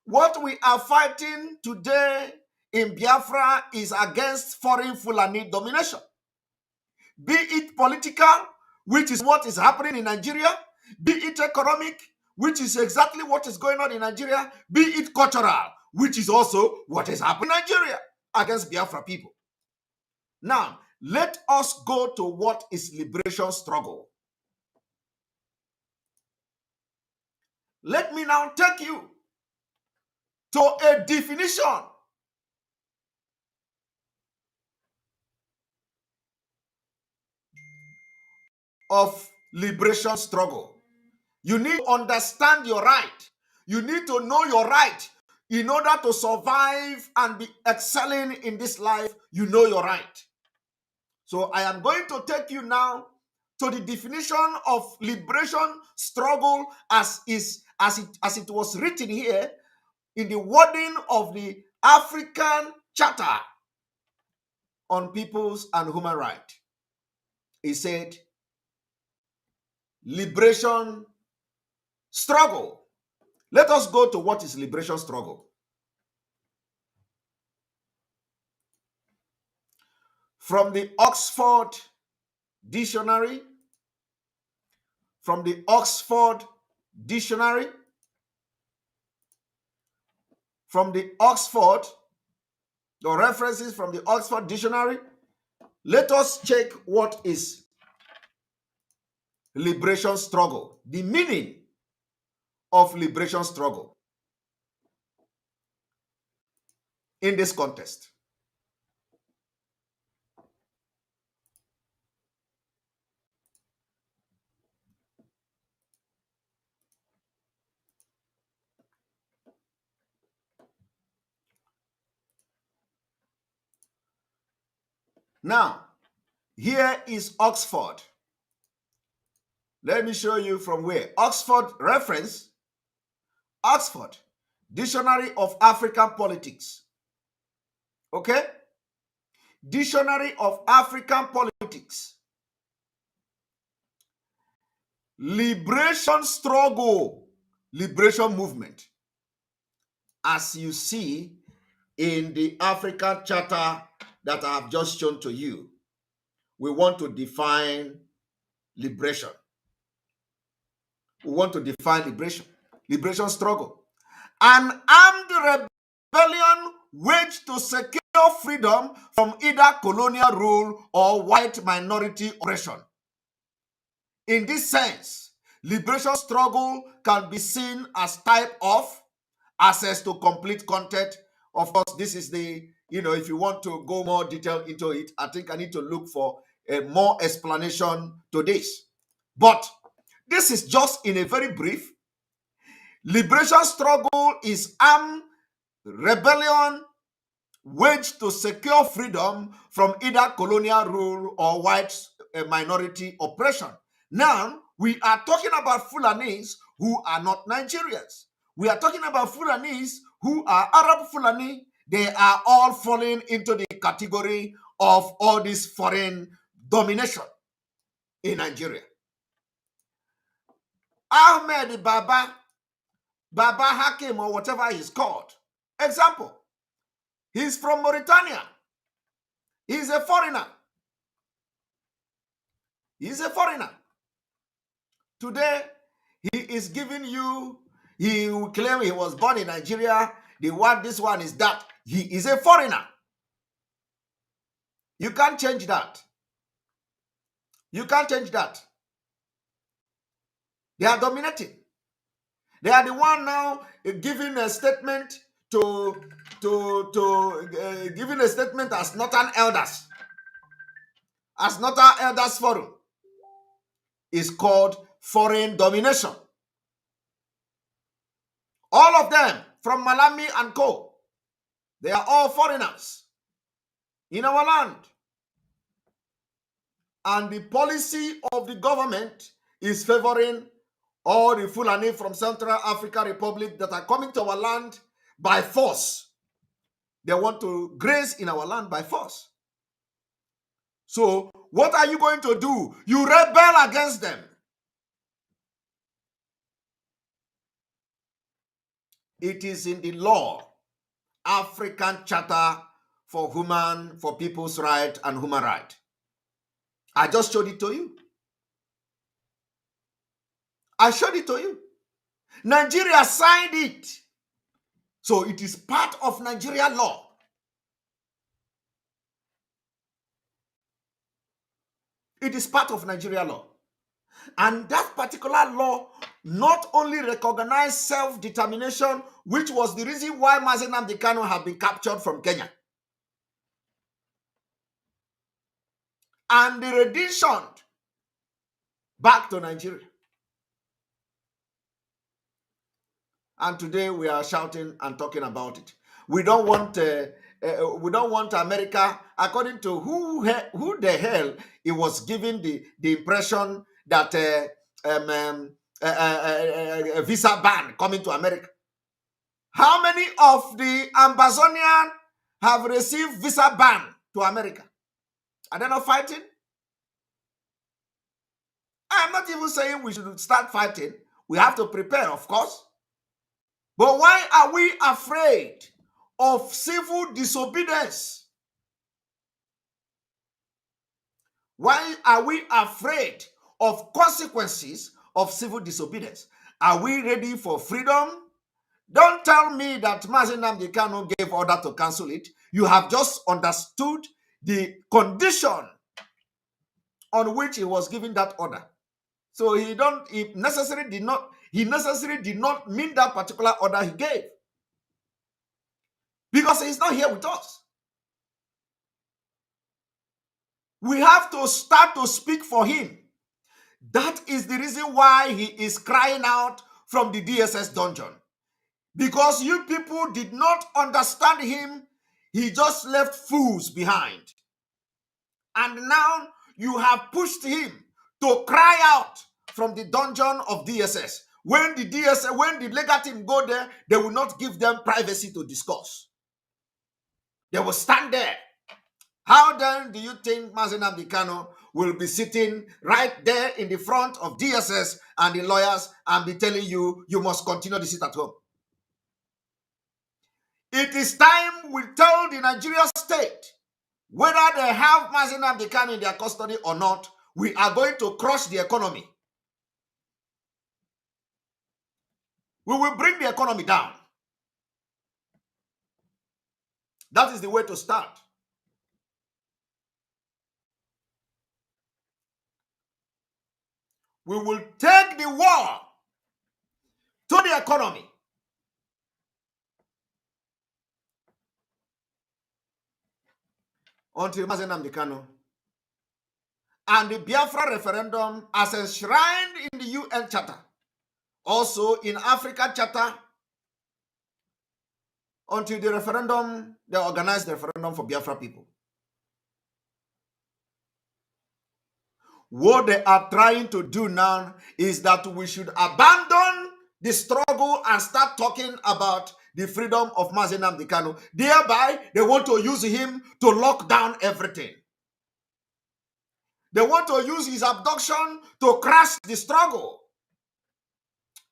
What we are fighting today in Biafra is against foreign Fulani domination. Be it political, which is what is happening in Nigeria, be it economic, which is exactly what is going on in Nigeria, be it cultural, which is also what is happening in Nigeria against Biafra people. Now, let us go to what is liberation struggle. Let me now take you to a definition of liberation struggle. You need to understand your right. You need to know your right. In order to survive and be excelling in this life, you know your right. So I am going to take you now to the definition of liberation struggle as it was written here in the wording of the African Charter on Peoples and Human Rights. He said, liberation struggle. Let us go to what is liberation struggle. From the Oxford Dictionary, from the Oxford Dictionary, from the Oxford, the references from the Oxford Dictionary, let us check what is liberation struggle, the meaning of liberation struggle in this context. Now, here is Oxford. Let me show you from where. Oxford reference, Oxford Dictionary of African Politics. Okay? Dictionary of African Politics. Liberation struggle, liberation movement. As you see in the African Charter that I have just shown to you, we want to define liberation. We want to define liberation struggle. An armed rebellion waged to secure freedom from either colonial rule or white minority oppression. In this sense, liberation struggle can be seen as type of access to complete content. Of course, this is the, if you want to go more detail into it, I think I need to look for a more explanation to this. But this is just in a very brief. Liberation struggle is armed rebellion waged to secure freedom from either colonial rule or white minority oppression. Now, we are talking about Fulanis who are not Nigerians. We are talking about Fulanis who are Arab Fulani. They are all falling into the category of all this foreign domination in Nigeria. Ahmed Baba Hakim, or whatever he's called. Example, he's from Mauritania. He's a foreigner. He's a foreigner. Today, he is giving you, he will claim he was born in Nigeria. This one is that. He is a foreigner. You can't change that. You can't change that. They are dominating. They are the one now giving a statement giving a statement as Northern Elders. As Northern Elders Forum is called foreign domination. All of them from Malami and Co. They are all foreigners in our land. And the policy of the government is favoring all the Fulani from Central African Republic that are coming to our land by force. They want to graze in our land by force. So what are you going to do? You rebel against them. It is in the law, African Charter for People's Right and Human Right. I just showed it to you. I showed it to you. Nigeria signed it. So it is part of Nigerian law. It is part of Nigerian law. And that particular law not only recognized self-determination, which was the reason why Mazi Nnamdi Kanu have been captured from Kenya, and the rendition back to Nigeria. And today we are shouting and talking about it. We don't want America, according to who the hell it was giving the impression that a visa ban coming to America. How many of the Amazonian have received visa ban to America? Are they not fighting? I'm not even saying we should start fighting. We have to prepare, of course. But why are we afraid of civil disobedience? Why are we afraid of consequences of civil disobedience? Are we ready for freedom? Don't tell me that Mazi Nnamdi Kanu gave order to cancel it. You have just understood the condition on which he was giving that order. So he necessarily did not mean that particular order he gave. Because he's not here with us. We have to start to speak for him. That is the reason why he is crying out from the DSS dungeon. Because you people did not understand him. He just left fools behind. And now you have pushed him to cry out from the dungeon of DSS. When the legal team go there, they will not give them privacy to discuss. They will stand there. How then do you think Mazi Nnamdi Kanu will be sitting right there in the front of DSS and the lawyers and be telling you, you must continue to sit at home? It is time we tell the Nigerian state, whether they have Mazi Nnamdi Kanu in their custody or not, we are going to crush the economy. We will bring the economy down. That is the way to start. We will take the war to the economy. Until Mazi Nnamdi Kanu and the Biafra referendum as enshrined in the UN Charter, also in African Charter, until the referendum, they organized the referendum for Biafra people. What they are trying to do now is that we should abandon the struggle and start talking about the freedom of Mazi Nnamdi Kanu. Thereby, they want to use him to lock down everything. They want to use his abduction to crash the struggle.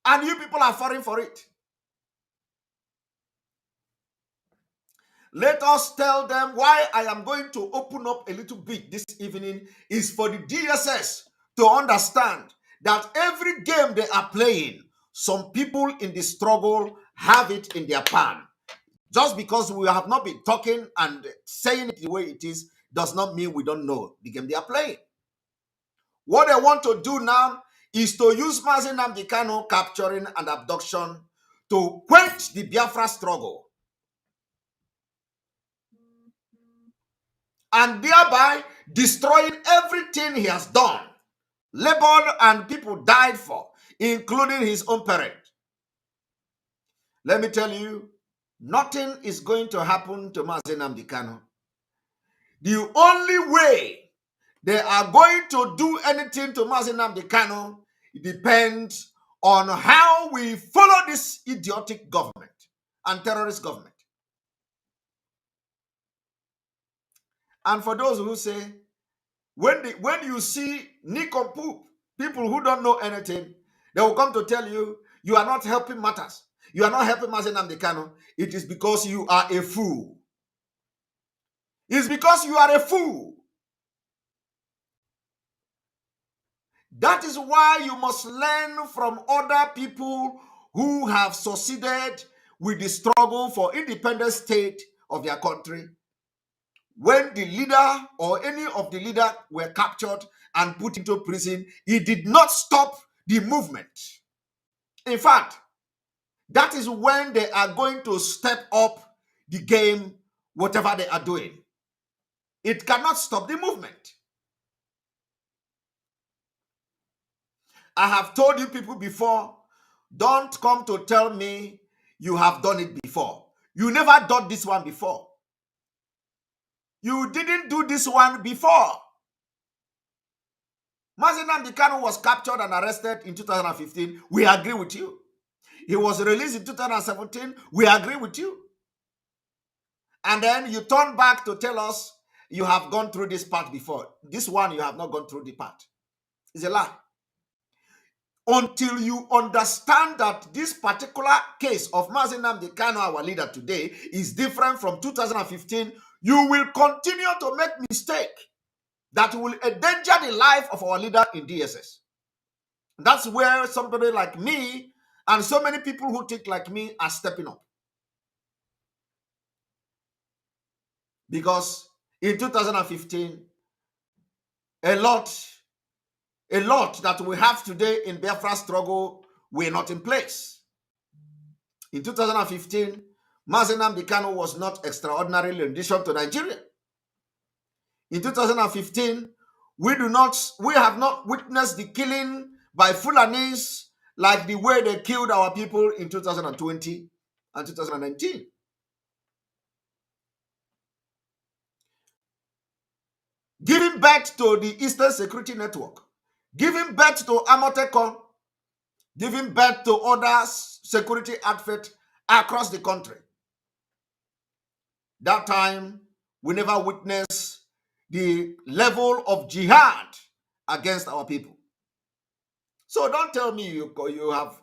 And you people are falling for it. Let us tell them why I am going to open up a little bit this evening is for the DSS to understand that every game they are playing, some people in the struggle have it in their pan. Just because we have not been talking and saying it the way it is does not mean we don't know the game they are playing. What they want to do now is to use Mazi Nnamdi Kanu capturing and abduction to quench the Biafra struggle, and thereby destroying everything he has done, labored, and people died for, including his own parent. Let me tell you, nothing is going to happen to Mazi Nnamdi Kanu. The only way they are going to do anything to Mazi Nnamdi Kanu depends on how we follow this idiotic government and terrorist government. And for those who say, when you see nincompoop, people who don't know anything, they will come to tell you, you are not helping matters. You are not helping Mazi Nnamdi Kanu. It is because you are a fool. It's because you are a fool. That is why you must learn from other people who have succeeded with the struggle for independent state of their country. When the leader or any of the leaders were captured and put into prison, it did not stop the movement. In fact, that is when they are going to step up the game, whatever they are doing. It cannot stop the movement. I have told you people before, don't come to tell me you have done it before. You never done this one before. You didn't do this one before. Mazi Nnamdi Kanu was captured and arrested in 2015. We agree with you. He was released in 2017. We agree with you. And then you turn back to tell us you have gone through this part before. This one, you have not gone through the part. It's a lie. Until you understand that this particular case of Mazi Nnamdi Kanu, our leader today, is different from 2015, you will continue to make mistakes that will endanger the life of our leader in DSS. That's where somebody like me and so many people who think like me are stepping up. Because in 2015, a lot that we have today in Biafra struggle were not in place. In 2015, Mazi Nnamdi Kanu was not extraordinary in addition to Nigeria. In 2015, we have not witnessed the killing by Fulanis like the way they killed our people in 2020 and 2019. Giving birth to the Eastern Security Network, giving birth to Amotekon, giving birth to other security outfits across the country. That time, we never witnessed the level of jihad against our people. So don't tell me you have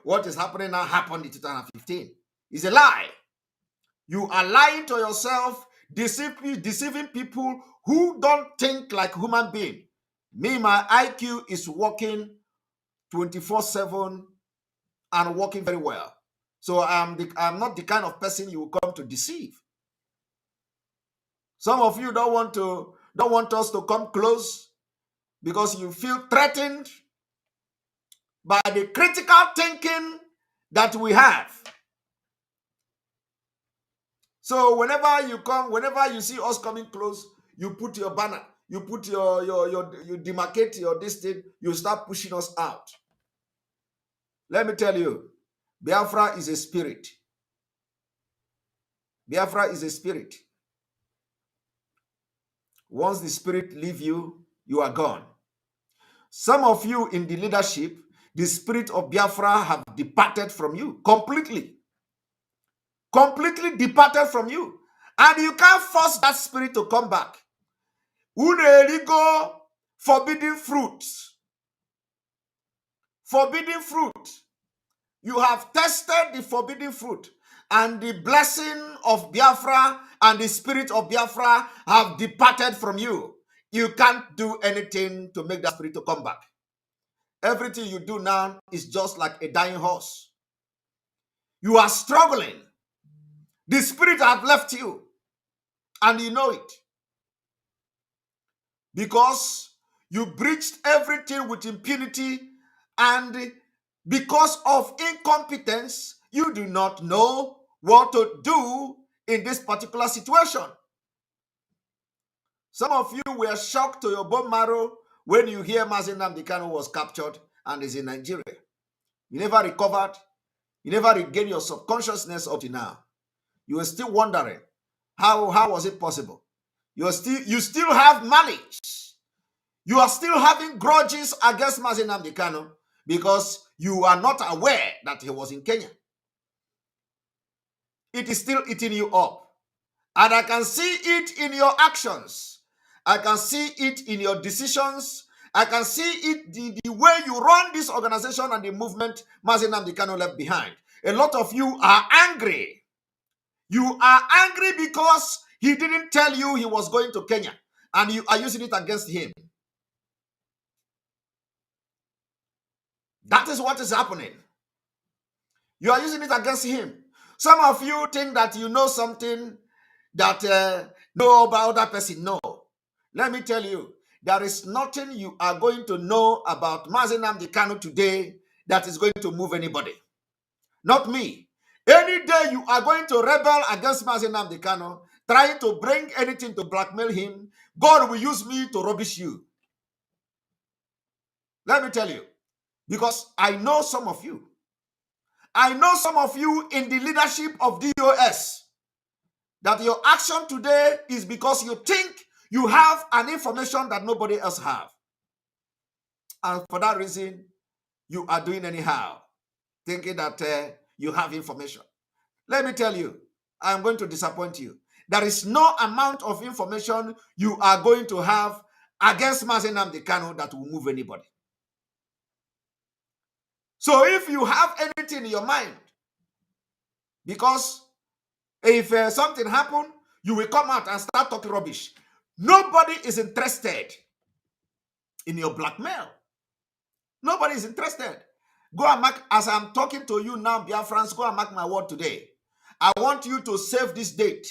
what is happening now happened in 2015. It's a lie. You are lying to yourself, deceiving people who don't think like human beings. Me, my IQ is working 24/7 and working very well. So I'm not the kind of person you will come to deceive. Some of you don't want us to come close because you feel threatened by the critical thinking that we have. So whenever you see us coming close, you put your banner, you put you demarcate your distance, you start pushing us out. Let me tell you, Biafra is a spirit. Biafra is a spirit. Once the spirit leave you, you are gone. Some of you in the leadership, the spirit of Biafra have departed from you completely. Completely departed from you. And you can't force that spirit to come back. Uneligo forbidden fruit. Forbidden fruit. You have tested the forbidden fruit, and the blessing of Biafra and the spirit of Biafra have departed from you. You can't do anything to make that spirit to come back. Everything you do now is just like a dying horse. You are struggling. The spirit have left you, and you know it. Because you breached everything with impunity, and because of incompetence, you do not know what to do in this particular situation. Some of you were shocked to your bone marrow when you hear Mazi Nnamdi Kanu was captured and is in Nigeria. You never recovered. You never regained your subconsciousness up to now. You are still wondering, how was it possible? You still have malice. You are still having grudges against Mazi Nnamdi Kanu because you are not aware that he was in Kenya. It is still eating you up. And I can see it in your actions. I can see it in your decisions. I can see it the way you run this organization and the movement Mazi Nnamdi Kanu left behind. A lot of you are angry. You are angry because he didn't tell you he was going to Kenya, and you are using it against him. That is what is happening. You are using it against him. Some of you think that you know something that no other person know. Let me tell you, there is nothing you are going to know about Mazi Nnamdi Kanu today that is going to move anybody. Not me. Any day you are going to rebel against Mazi Nnamdi Kanu, trying to bring anything to blackmail him, God will use me to rubbish you. Let me tell you, because I know some of you. I know some of you in the leadership of DOS, that your action today is because you think you have an information that nobody else have. And for that reason, you are doing anyhow, thinking that you have information. Let me tell you, I'm going to disappoint you. There is no amount of information you are going to have against Mazi Nnamdi Kanu that will move anybody. So if you have anything in your mind, because if something happened, you will come out and start talking rubbish. Nobody is interested in your blackmail. Nobody is interested. Go and mark, as I'm talking to you now, Biafrans, go and mark my word today. I want you to save this date.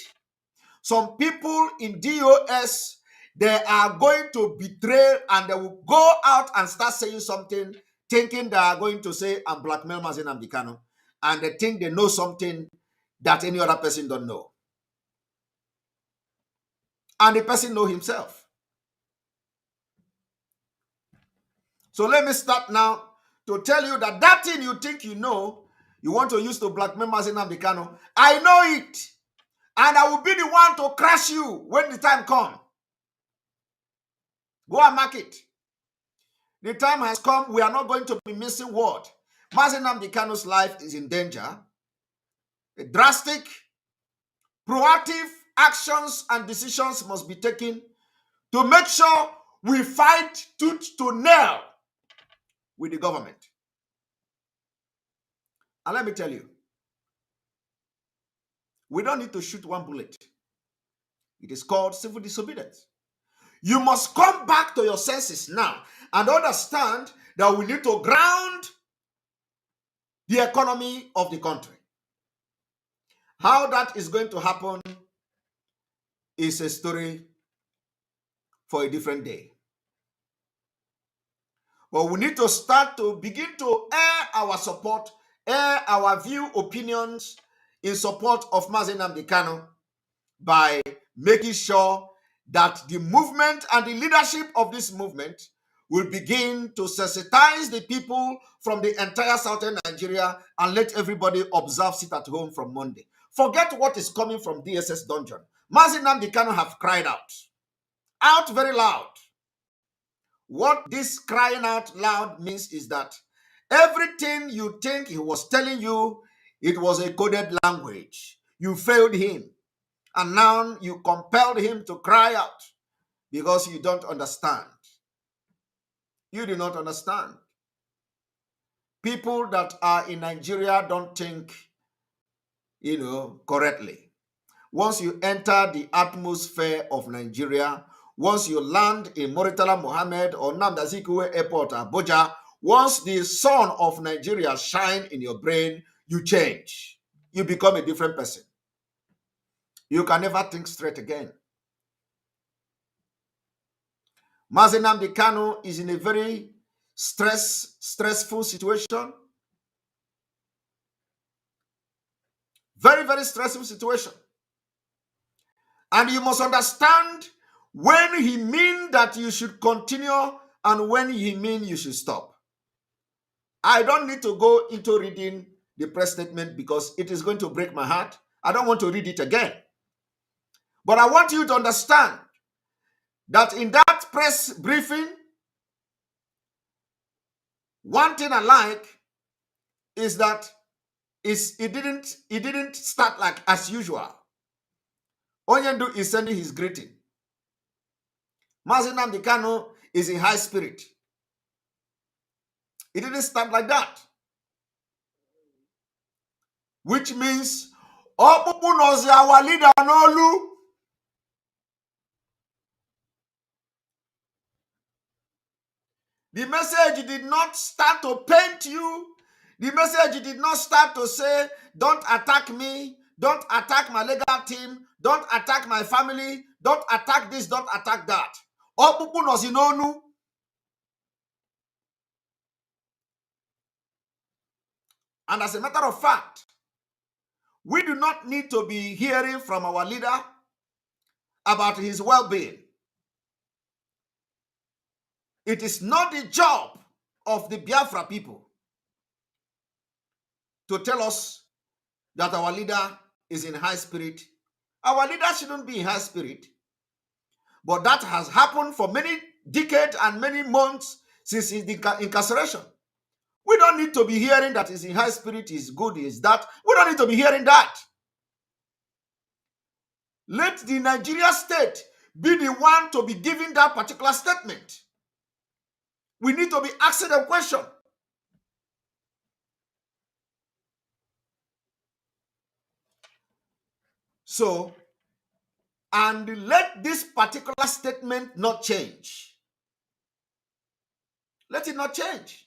Some people in DOS, they are going to betray and they will go out and start saying something, thinking they are going to say and blackmail Mazi Nnamdi Kanu, and they think they know something that any other person don't know. And the person know himself. So let me start now to tell you that that thing you think you know, you want to use to blackmail Mazi Nnamdi Kanu, I know it. And I will be the one to crush you when the time comes. Go and mark it. The time has come. We are not going to be missing word. Mazi Nnamdi Kanu's life is in danger. A drastic, proactive actions and decisions must be taken to make sure we fight tooth to nail with the government. And let me tell you, we don't need to shoot one bullet. It is called civil disobedience. You must come back to your senses now and understand that we need to ground the economy of the country. How that is going to happen is a story for a different day. But we need to start to begin to air our support, air our view, opinions in support of Mazi Nnamdi Kanu by making sure that the movement and the leadership of this movement will begin to sensitize the people from the entire southern Nigeria and let everybody observe sit at home from Monday. Forget what is coming from DSS dungeon. Mazi Nnamdi Kanu have cried out very loud. What this crying out loud means is that everything you think he was telling you, it was a coded language. You failed him. And now you compelled him to cry out because you don't understand. You do not understand. People that are in Nigeria don't think, correctly. Once you enter the atmosphere of Nigeria, once you land in Murtala Mohammed or Nnamdi Azikiwe Airport, Abuja, once the sun of Nigeria shine in your brain, you change. You become a different person. You can never think straight again. Mazi Nnamdi Kanu is in a very stressful situation. Very, very stressful situation. And you must understand when he means that you should continue and when he means you should stop. I don't need to go into reading the press statement because it is going to break my heart. I don't want to read it again. But I want you to understand that in that press briefing, one thing I like is that it didn't start like as usual. Onyendu is sending his greeting. Mazi Nnamdi Kanu is in high spirit. It didn't start like that. Which means, Opupu nozi our leader n'olu. The message did not start to paint you. The message did not start to say, don't attack me, don't attack my legal team, don't attack my family, don't attack this, don't attack that. Opupu nozi n'onu. And as a matter of fact, we do not need to be hearing from our leader about his well-being. It is not the job of the Biafra people to tell us that our leader is in high spirit. Our leader shouldn't be in high spirit. But that has happened for many decades and many months since his incarceration. We don't need to be hearing that he's in high spirit, is good, is that. We don't need to be hearing that. Let the Nigeria state be the one to be giving that particular statement. We need to be asking a question. So, and let this particular statement not change. Let it not change.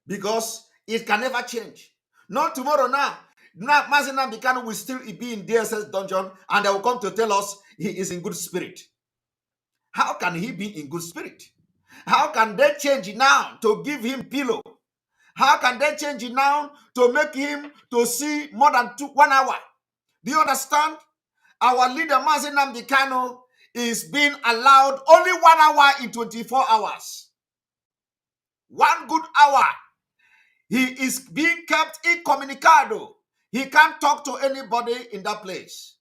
Because it can never change. Not tomorrow now. Now, Mazi Nnamdi Kanu will still be in DSS dungeon and they will come to tell us he is in good spirit. How can he be in good spirit? How can they change it now to give him pillow? How can they change it now to make him to see more than 1 hour? Do you understand? Our leader, Mazi Nnamdi Kanu, is being allowed only 1 hour in 24 hours. 1 good hour. He is being kept incommunicado. He can't talk to anybody in that place.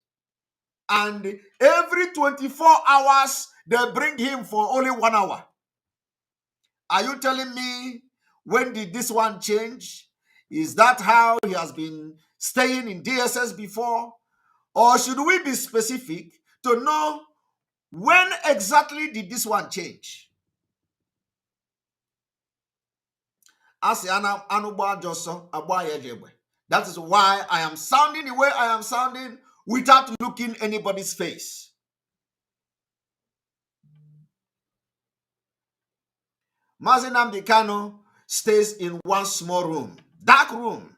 And every 24 hours, they bring him for only 1 hour. Are you telling me, when did this one change? Is that how he has been staying in DSS before? Or should we be specific to know when exactly did this one change? That is why I am sounding the way I am sounding without looking anybody's face. Mazi Nnamdi Kanu stays in one small room, dark room.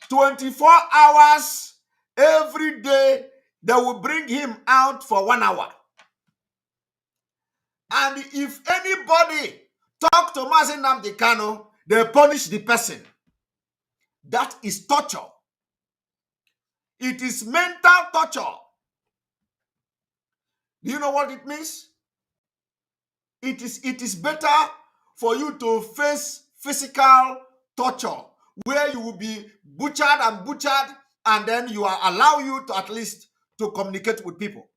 24 hours every day, they will bring him out for 1 hour. And if anybody talk to Mazi Nnamdi Kanu, they punish the person. That is torture. It is mental torture. Do you know what it means? It is better for you to face physical torture, where you will be butchered and butchered, and then you allow you to at least to communicate with people.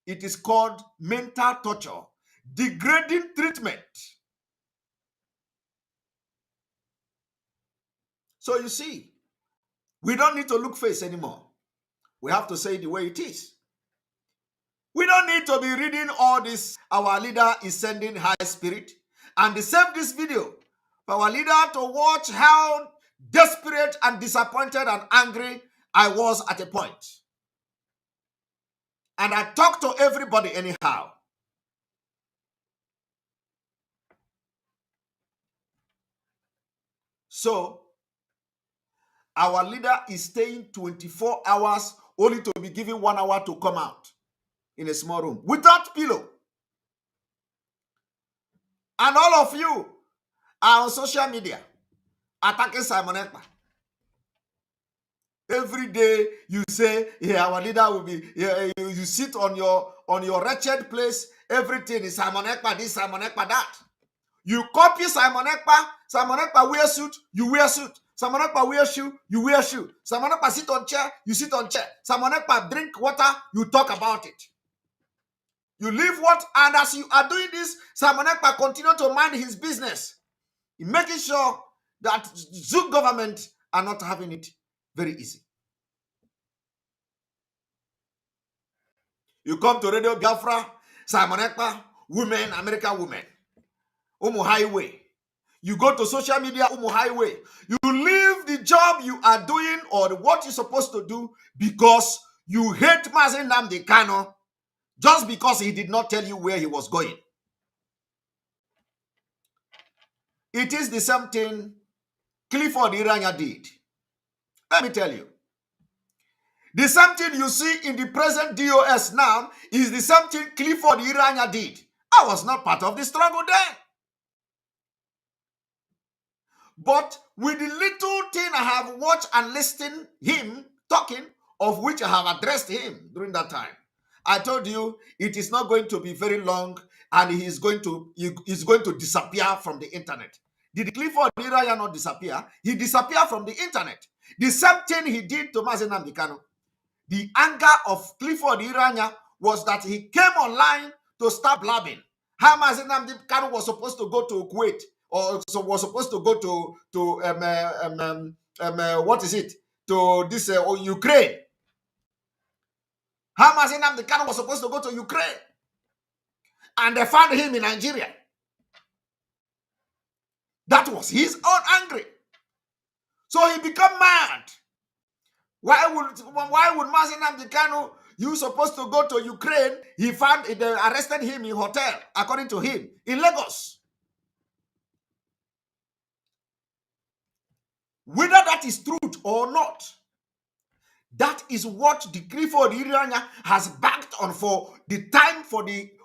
It is called mental torture, degrading treatment. So you see, we don't need to look face anymore. We have to say it the way it is. We don't need to be reading all this. Our leader is sending high spirit. And they saved this video for our leader to watch how desperate and disappointed and angry I was at a point. And I talked to everybody anyhow. So, our leader is staying 24 hours only to be given 1 hour to come out in a small room without pillow. And all of you are on social media attacking Simon Ekpa. Every day you say, yeah, our leader will be, yeah, you sit on your wretched place. Everything is Simon Ekpa this, Simon Ekpa that. You copy Simon Ekpa. Simon Ekpa wear suit, you wear suit. Simon Ekpa wear shoe, you wear shoe. Simon Ekpa sit on chair, you sit on chair. Simon Ekpa drink water, you talk about it. You leave what? And as you are doing this, Simon Ekpa continue to mind his business, making sure that Zoom government are not having it very easy. You come to Radio Biafra, Simon Ekpa, women, American women, Umu Highway. You go to social media, Umu Highway. You leave the job you are doing or what you're supposed to do because you hate Mazi Nnamdi Kanu just because he did not tell you where he was going. It is the same thing Clifford Iranya did. Let me tell you. The same thing you see in the present DOS now is the same thing Clifford Iranya did. I was not part of the struggle then. But with the little thing I have watched and listened him talking, of which I have addressed him during that time, I told you it is not going to be very long and he's going to disappear from the internet. Did Clifford Iranya not disappear? He disappeared from the internet. The same thing he did to Mazi Nnamdi Kanu. The anger of Clifford Iranya was that he came online to start blabbing. How Mazi Nnamdi Kanu was supposed to go to Kuwait or was supposed to go to what is it? To this Ukraine. How Mazi Nnamdi Kanu was supposed to go to Ukraine. And they found him in Nigeria. That was his own angry. So he became mad. Why would Mazi Nnamdi Kanu, you supposed to go to Ukraine? They arrested him in hotel, according to him, in Lagos. Whether that is truth or not, that is what the Clifford Iranya has backed on for the time,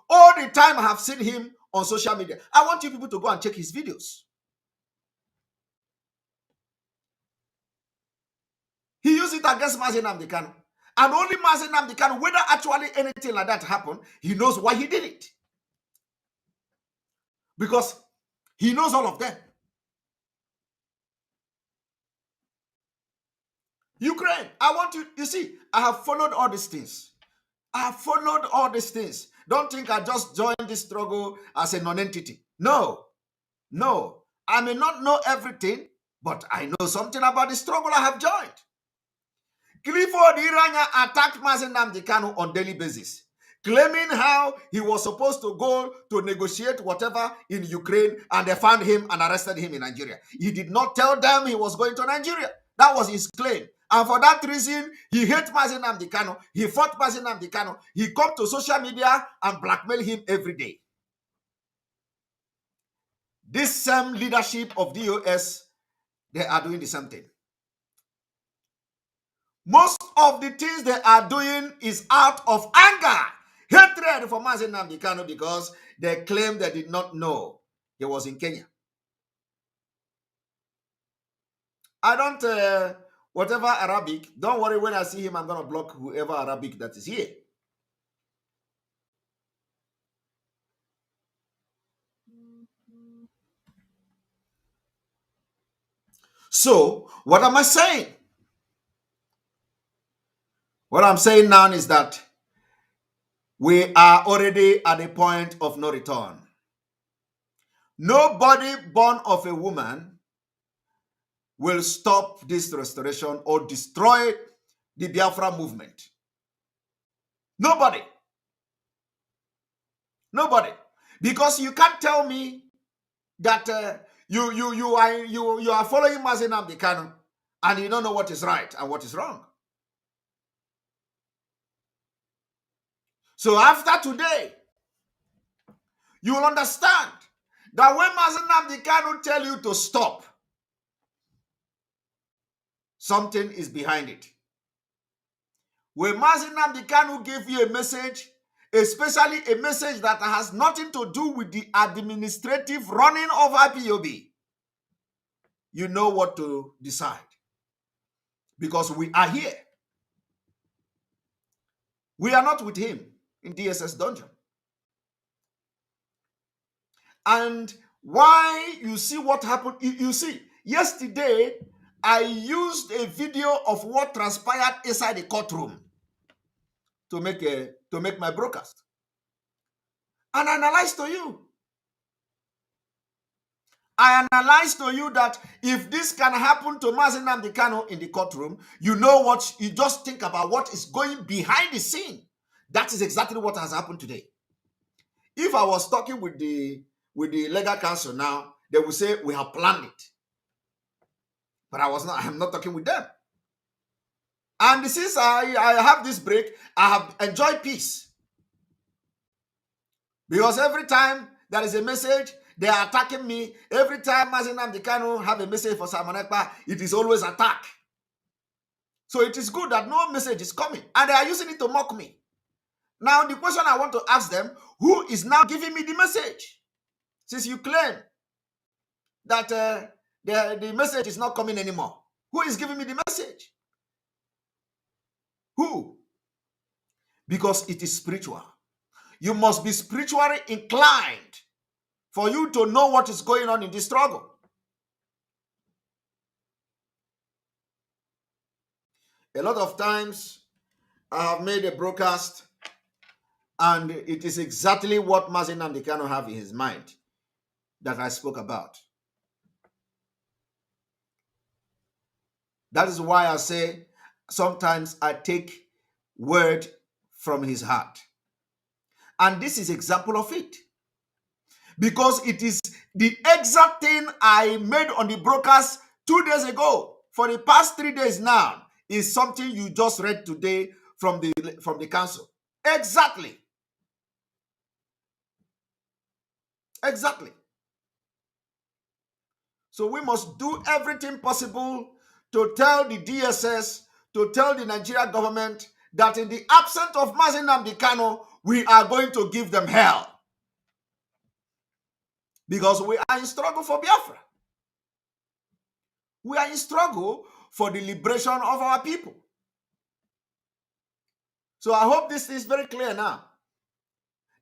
all the time I have seen him on social media. I want you people to go and check his videos. He used it against Mazi Nnamdi Kanu. And only Mazi Nnamdi Kanu, whether actually anything like that happened, he knows why he did it. Because he knows all of them. Ukraine, I want you see, I have followed all these things. I have followed all these things. Don't think I just joined this struggle as a non-entity. No. I may not know everything, but I know something about the struggle I have joined. Clifford Iranya attacked Mazi Nnamdi Kanu on daily basis, claiming how he was supposed to go to negotiate whatever in Ukraine, and they found him and arrested him in Nigeria. He did not tell them he was going to Nigeria. That was his claim. And for that reason, he hates Mazi Nnamdi Kanu. He fought Mazi Nnamdi Kanu. He come to social media and blackmail him every day. This same leadership of DOS, they are doing the same thing. Most of the things they are doing is out of anger, hatred for Mazi Nnamdi Kanu, because they claim they did not know he was in Kenya. I don't, whatever Arabic, don't worry, when I see him, I'm going to block whoever Arabic that is here. So, what am I saying? What I'm saying now is that we are already at a point of no return. Nobody born of a woman will stop this restoration or destroy the Biafra movement. Nobody. Nobody. Because you can't tell me that you are following Mazi Nnamdi Kanu and you don't know what is right and what is wrong. So after today, you will understand that when Mazi Nnamdi Kanu tell you to stop, something is behind it. When Mazi Nnamdi Kanu gave you a message, especially a message that has nothing to do with the administrative running of IPOB, you know what to decide. Because we are here. We are not with him in DSS dungeon. And why you see what happened, you see, yesterday, I used a video of what transpired inside the courtroom to make my broadcast. And I analyzed to you. I analyzed to you that if this can happen to Mazi Nnamdi Kanu in the courtroom, you know what, you just think about what is going behind the scene. That is exactly what has happened today. If I was talking with the legal counsel now, they would say we have planned it. But I'm not talking with them. And since I have this break, I have enjoyed peace. Because every time there is a message, they are attacking me. Every time Mazi Nnamdi Kanu have a message for Simon Ekpa, it is always attack. So it is good that no message is coming. And they are using it to mock me. Now the question I want to ask them, who is now giving me the message? Since you claim that the message is not coming anymore. Who is giving me the message? Who? Because it is spiritual. You must be spiritually inclined for you to know what is going on in this struggle. A lot of times I have made a broadcast and it is exactly what Mazi Nnamdi Kanu have in his mind that I spoke about. That is why I say sometimes I take word from his heart. And this is example of it. Because it is the exact thing I made on the broadcast 2 days ago. For the past 3 days now is something you just read today from the council. Exactly. Exactly. So we must do everything possible to tell the DSS, to tell the Nigerian government that in the absence of Mazi Nnamdi Kanu, we are going to give them hell. Because we are in struggle for Biafra. We are in struggle for the liberation of our people. So I hope this is very clear now.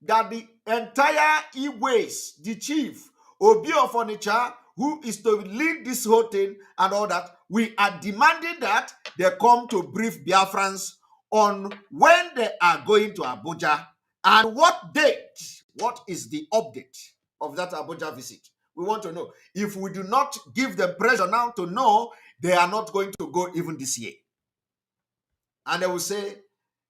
That the entire Igwes, the chief, Obi of Onitsha, who is to lead this whole thing and all that, we are demanding that they come to brief Biafrans on when they are going to Abuja and what date, what is the update of that Abuja visit. We want to know. If we do not give them pressure now to know, they are not going to go even this year. And they will say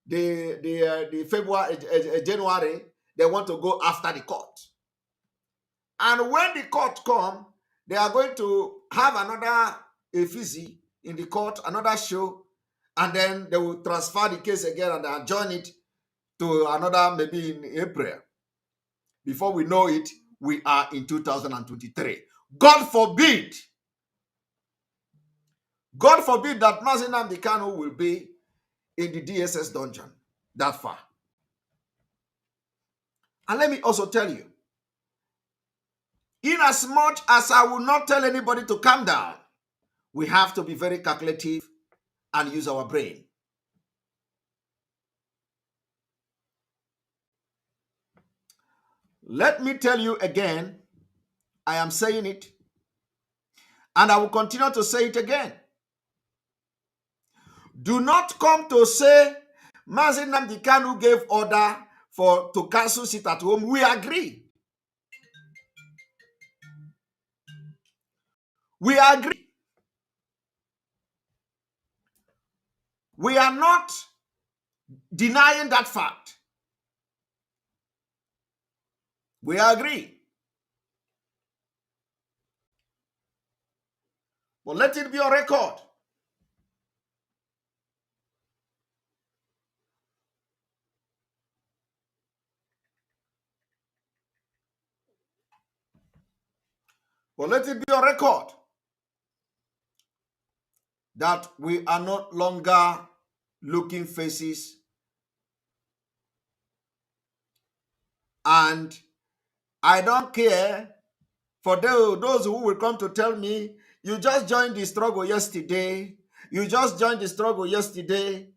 the February, January, they want to go after the court. And when the court come, they are going to have another effigy in the court, another show, and then they will transfer the case again and adjourn it to another, maybe in April. Before we know it, we are in 2023. God forbid that Mazi Nnamdi Kanu will be in the DSS dungeon that far. And let me also tell you, in as much as I will not tell anybody to calm down, we have to be very calculative and use our brain. Let me tell you again, I am saying it, and I will continue to say it again. Do not come to say Mazi Nnamdi Kanu gave order to cancel sit at home. We agree. We agree. We are not denying that fact. We agree. But let it be on record. But let it be on record that we are no longer looking faces, and I don't care for those who will come to tell me, you just joined the struggle yesterday. You just joined the struggle yesterday.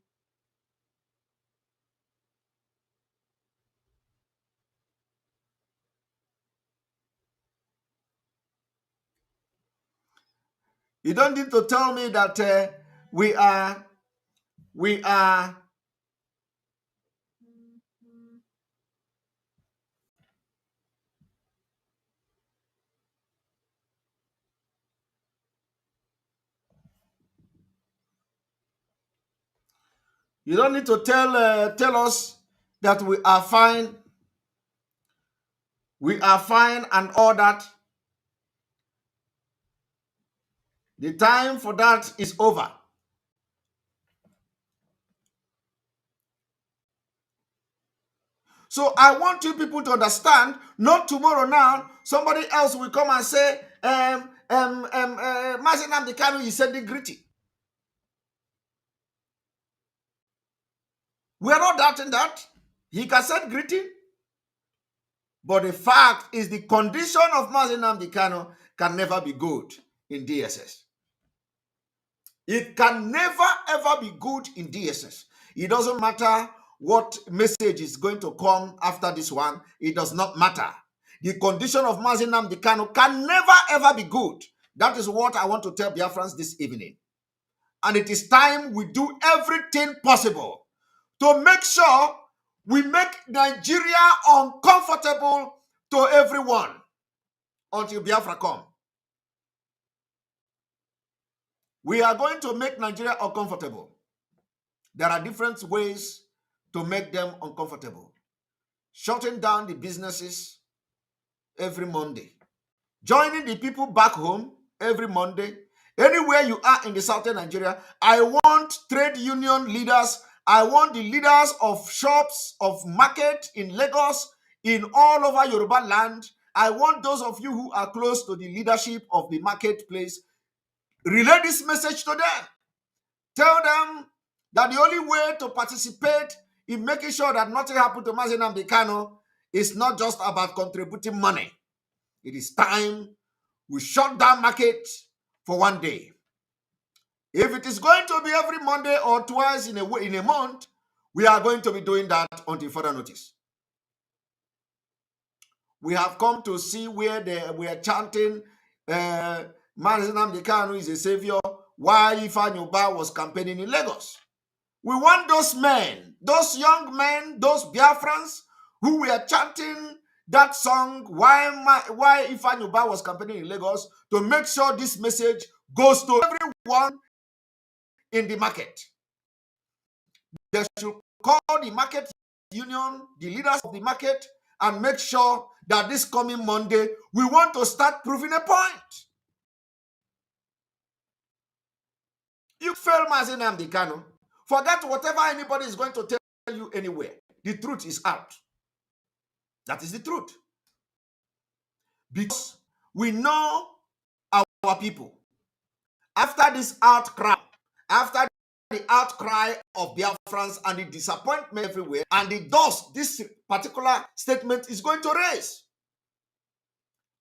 You don't need to tell me that we are. You don't need to tell us that we are fine. We are fine and all that. The time for that is over. So I want you people to understand, not tomorrow now, somebody else will come and say, Mazi Nnamdi Kanu is sending greeting. We are not doubting that. He can send greeting. But the fact is the condition of Mazi Nnamdi Kanu can never be good in DSS. It can never ever be good in DSS. It doesn't matter what message is going to come after this one. It does not matter. The condition of Mazi Nnamdi Kanu can never ever be good. That is what I want to tell Biafrans this evening. And it is time we do everything possible to make sure we make Nigeria uncomfortable to everyone until Biafra come. We are going to make Nigeria uncomfortable. There are different ways to make them uncomfortable. Shutting down the businesses every Monday. Joining the people back home every Monday. Anywhere you are in the southern Nigeria, I want trade union leaders. I want the leaders of shops, of market in Lagos, in all over Yoruba land. I want those of you who are close to the leadership of the marketplace, relay this message to them. Tell them that the only way to participate in making sure that nothing happened to Mazi Nnamdi Kanu is not just about contributing money. It is time we shut down market for one day. If it is going to be every Monday or twice in a month, we are going to be doing that until further notice. We have come to see where we are chanting, Mazi Nnamdi Kanu is a savior, while Ifeanyi Ubah was campaigning in Lagos. We want those men, those young men, those Biafrans who were chanting that song why Ifeanyi Ubah was campaigning in Lagos, to make sure this message goes to everyone in the market. They should call the market union, the leaders of the market, and make sure that this coming Monday, we want to start proving a point. You fail Mazi Nnamdi Kanu. Forget whatever anybody is going to tell you anywhere. The truth is out. That is the truth. Because we know our people. After this outcry, after the outcry of Biafrans and the disappointment everywhere, and the dust this particular statement is going to raise,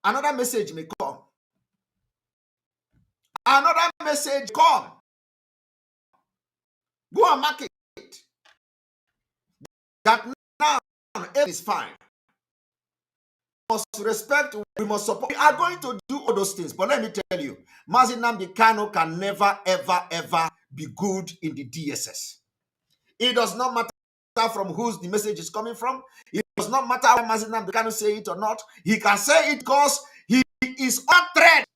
another message may come. Another message come. Go and market that now it is fine. We must respect, we must support. We are going to do all those things. But let me tell you, Mazi Nnamdi Kanu can never, ever, ever be good in the DSS. It does not matter from whose the message is coming from. It does not matter whether Mazi Nnamdi Kanu say it or not. He can say it because he is on threat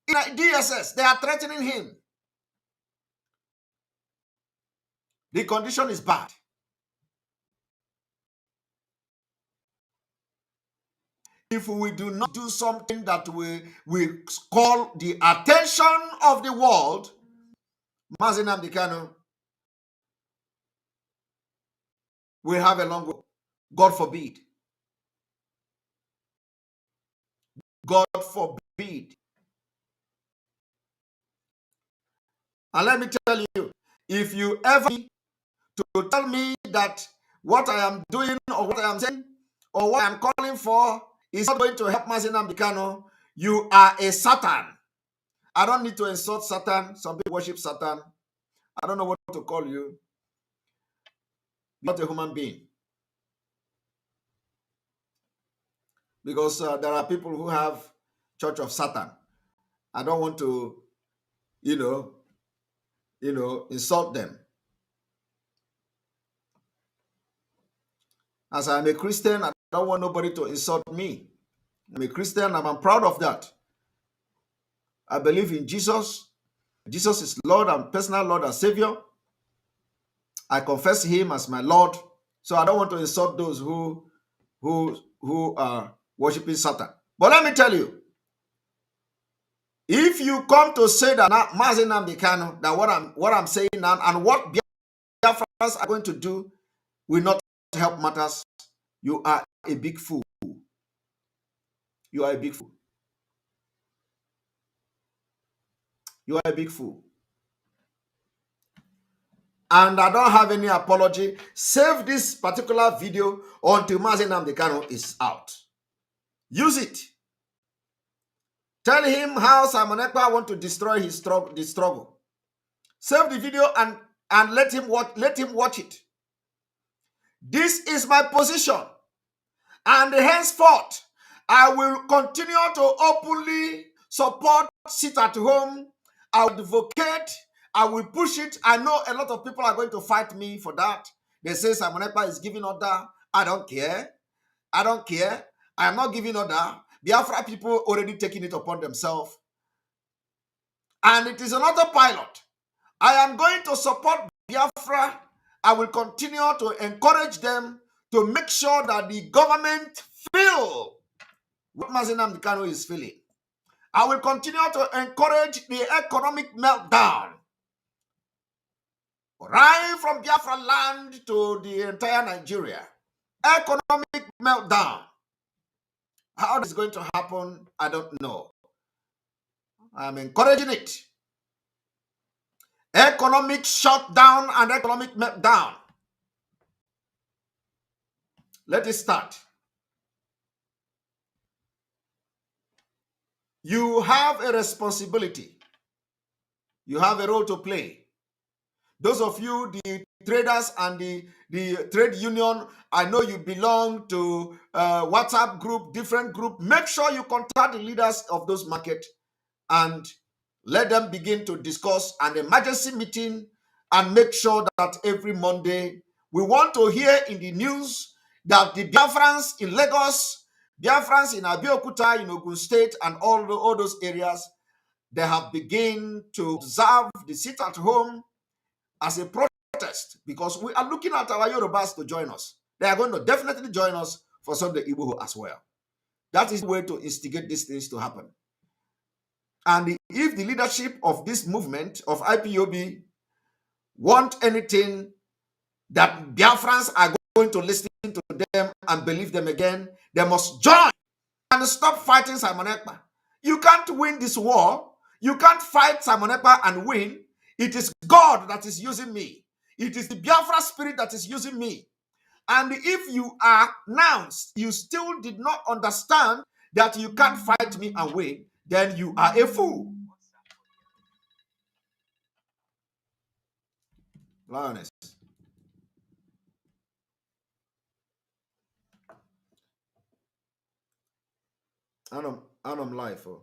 in DSS. They are threatening him. The condition is bad. If we do not do something that we call the attention of the world, Mazi Nnamdi Kanu will have a long road. God forbid. God forbid. And let me tell you, if you ever to tell me that what I am doing or what I am saying or what I am calling for is not going to help Mazi Nnamdi Kanu, you are a Satan. I don't need to insult Satan. Some people worship Satan. I don't know what to call you. You're not a human being. Because there are people who have Church of Satan. I don't want to, insult them. As I'm a Christian, I don't want nobody to insult me. I'm a Christian and I'm proud of that. I believe in Jesus. Jesus is Lord and personal Lord and Savior. I confess him as my Lord. So I don't want to insult those who are worshiping Satan. But let me tell you, if you come to say that now, Mazi Nnamdi Kanu, that what I'm saying now and what Biafrans are going to do will not help matters, you are a big fool. You are a big fool. You are a big fool. And I don't have any apology. Save this particular video until Mazi Nnamdi Kanu is out. Use it. Tell him how Simon Ekpa want to destroy the struggle. Save the video and let him watch it. This is my position. And henceforth, I will continue to openly support sit at home. I will advocate. I will push it. I know a lot of people are going to fight me for that. They say Simon Ekpa is giving order. I don't care. I don't care. I am not giving order. Biafra people already taking it upon themselves. And it is another pilot. I am going to support Biafra. I will continue to encourage them to make sure that the government feel what Mazi Nnamdi Kanu is feeling. I will continue to encourage the economic meltdown. Right from Biafra land to the entire Nigeria. Economic meltdown. How this is going to happen, I don't know. I'm encouraging it. Economic shutdown and economic meltdown. Let it start. You have a responsibility. You have a role to play. Those of you, the traders and the trade union, I know you belong to WhatsApp group, different group. Make sure you contact the leaders of those markets and let them begin to discuss an emergency meeting and make sure that every Monday we want to hear in the news that the Biafrans in Lagos, Biafrans in Abeokuta, in Ogun State, and all those areas, they have begun to observe the sit at home as a protest because we are looking at our Yorubas to join us. They are going to definitely join us for Sunday Igbo as well. That is the way to instigate these things to happen. And if the leadership of this movement of IPOB want anything that Biafrans are going to listen to them and believe them again, they must join and stop fighting Simon Ekpa. You can't win this war. You can't fight Simon Ekpa and win. It is God that is using me. It is the Biafra spirit that is using me. And if you are now, you still did not understand that you can't fight me and win, then you are a fool. Lioness. I'm live. Oh.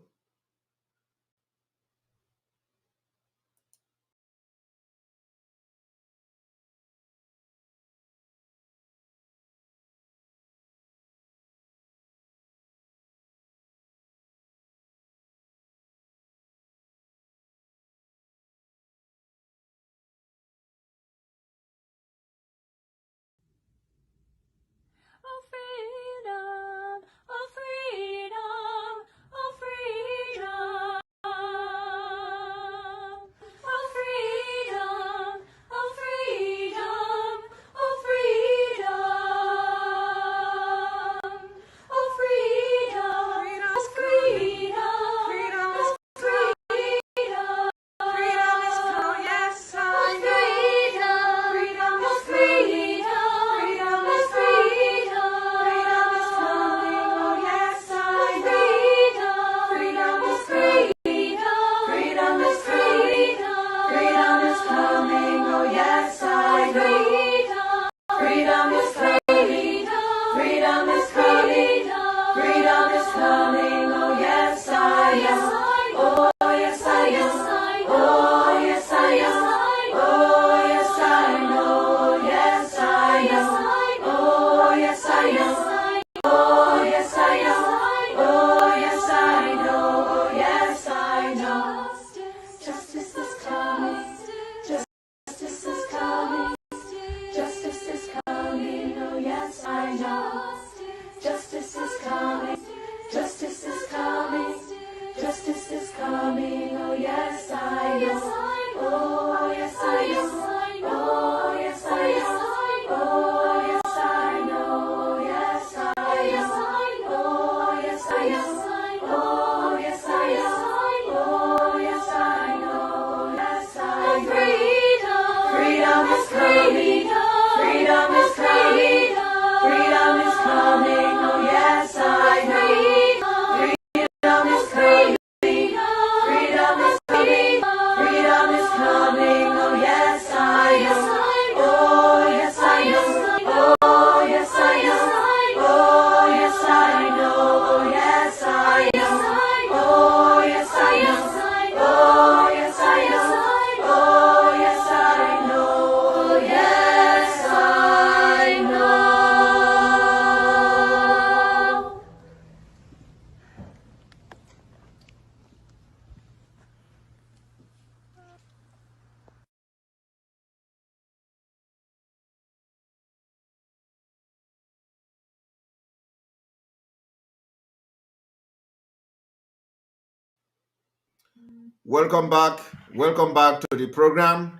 Welcome back. Welcome back to the program.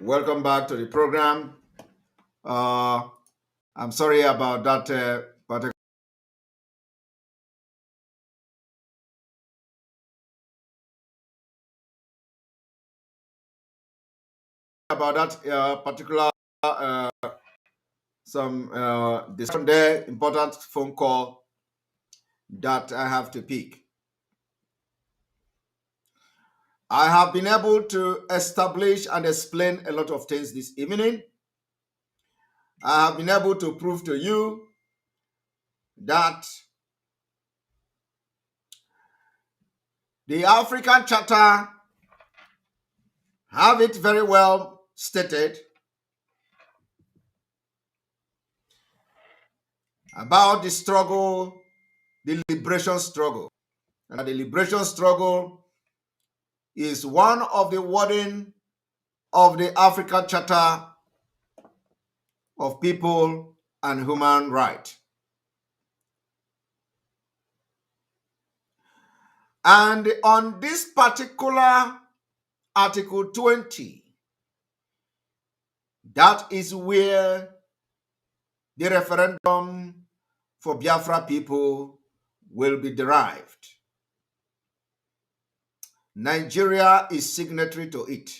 Welcome back to the program. I'm sorry about that particular particular some this Sunday important phone call that I have to pick. I have been able to establish and explain a lot of things this evening. I have been able to prove to you that the African Charter have it very well stated about the struggle, the liberation struggle. And the liberation struggle is one of the wording of the African Charter of People and Human Rights. And on this particular Article 20, that is where the referendum for Biafra people will be derived. Nigeria is signatory to it.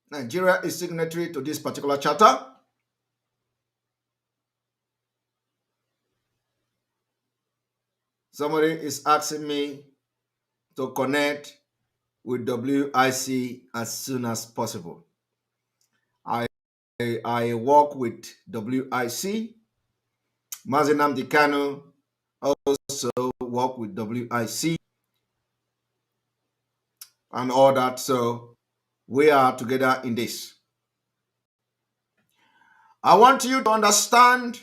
Nigeria is signatory to this particular charter. Somebody is asking me to connect with WIC as soon as possible. I work with WIC. Mazinam Dikano also work with WIC and all that. So we are together in this. I want you to understand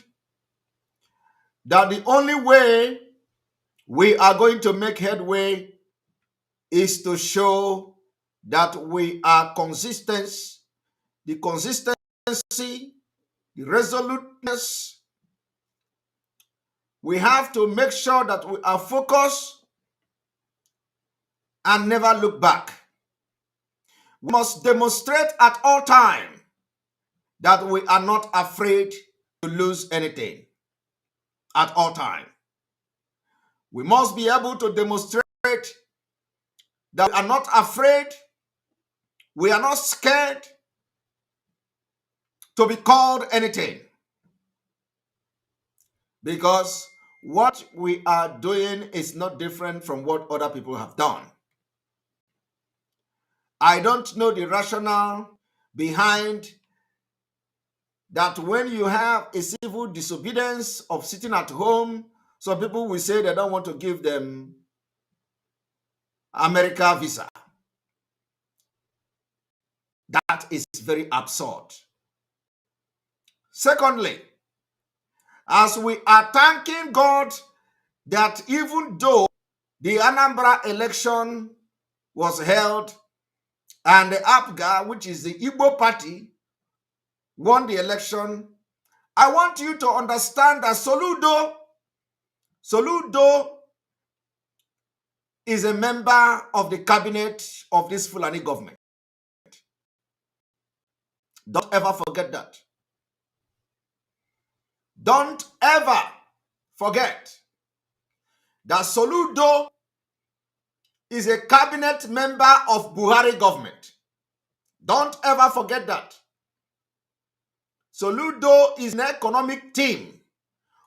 that the only way we are going to make headway is to show that we are consistent, the consistency, the resoluteness. We have to make sure that we are focused and never look back. We must demonstrate at all times that we are not afraid to lose anything at all times. We must be able to demonstrate that we are not afraid, we are not scared to be called anything. Because what we are doing is not different from what other people have done. I don't know the rationale behind that when you have a civil disobedience of sitting at home, some people will say they don't want to give them America visa. That is very absurd. Secondly, as we are thanking God that even though the Anambra election was held and the APGA, which is the Igbo party, won the election, I want you to understand that Soludo is a member of the cabinet of this Fulani government. Don't ever forget that. Don't ever forget that Soludo is a cabinet member of Buhari government. Don't ever forget that. Soludo is an economic team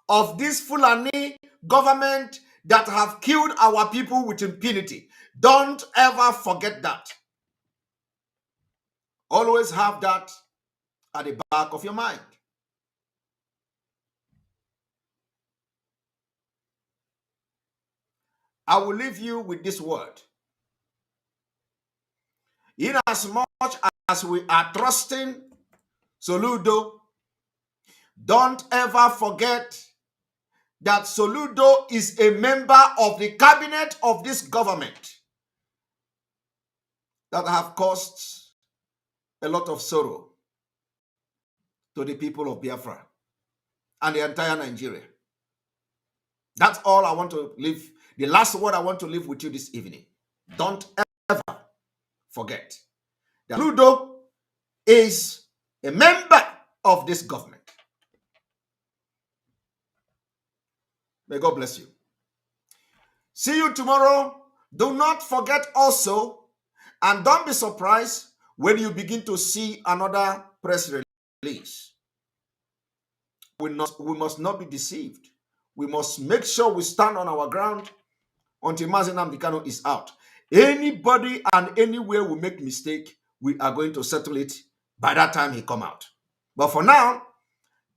of this Fulani government that have killed our people with impunity. Don't ever forget that. Always have that at the back of your mind. I will leave you with this word. In as much as we are trusting Soludo, don't ever forget that Soludo is a member of the cabinet of this government that have caused a lot of sorrow to the people of Biafra and the entire Nigeria. That's all I want to leave. The last word I want to leave with you this evening. Don't ever forget that Ludo is a member of this government. May God bless you. See you tomorrow. Do not forget also, and don't be surprised when you begin to see another press release. We must not be deceived. We must make sure we stand on our ground until Mazi Nnamdi Kanu is out. Anybody and anywhere we make mistake, we are going to settle it by that time he come out. But for now,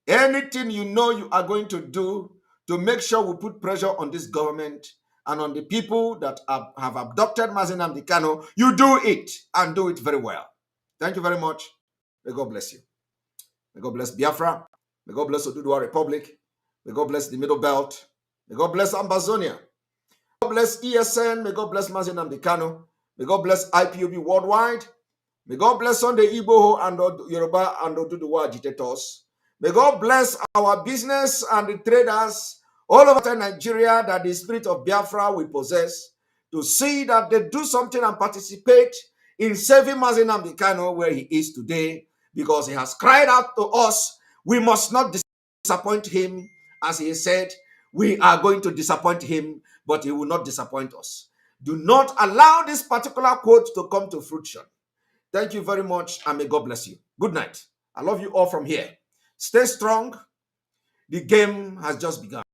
anything you know you are going to do to make sure we put pressure on this government and on the people that have abducted Mazi Nnamdi Kanu, you do it and do it very well. Thank you very much. May God bless you. May God bless Biafra. May God bless Oduduwa Republic. May God bless the Middle Belt. May God bless Ambazonia. May God bless ESN. May God bless Mazi Nnamdi Kanu. May God bless IPOB worldwide. May God bless Sunday Igbo and Yoruba and Oduduwa agitators. May God bless our business and the traders all over Nigeria that the spirit of Biafra will possess to see that they do something and participate in saving Mazi Nnamdi Kanu where he is today, because he has cried out to us. We must not disappoint him. As he said, we are going to disappoint him, but he will not disappoint us. Do not allow this particular quote to come to fruition. Thank you very much, and may God bless you. Good night. I love you all from here. Stay strong. The game has just begun.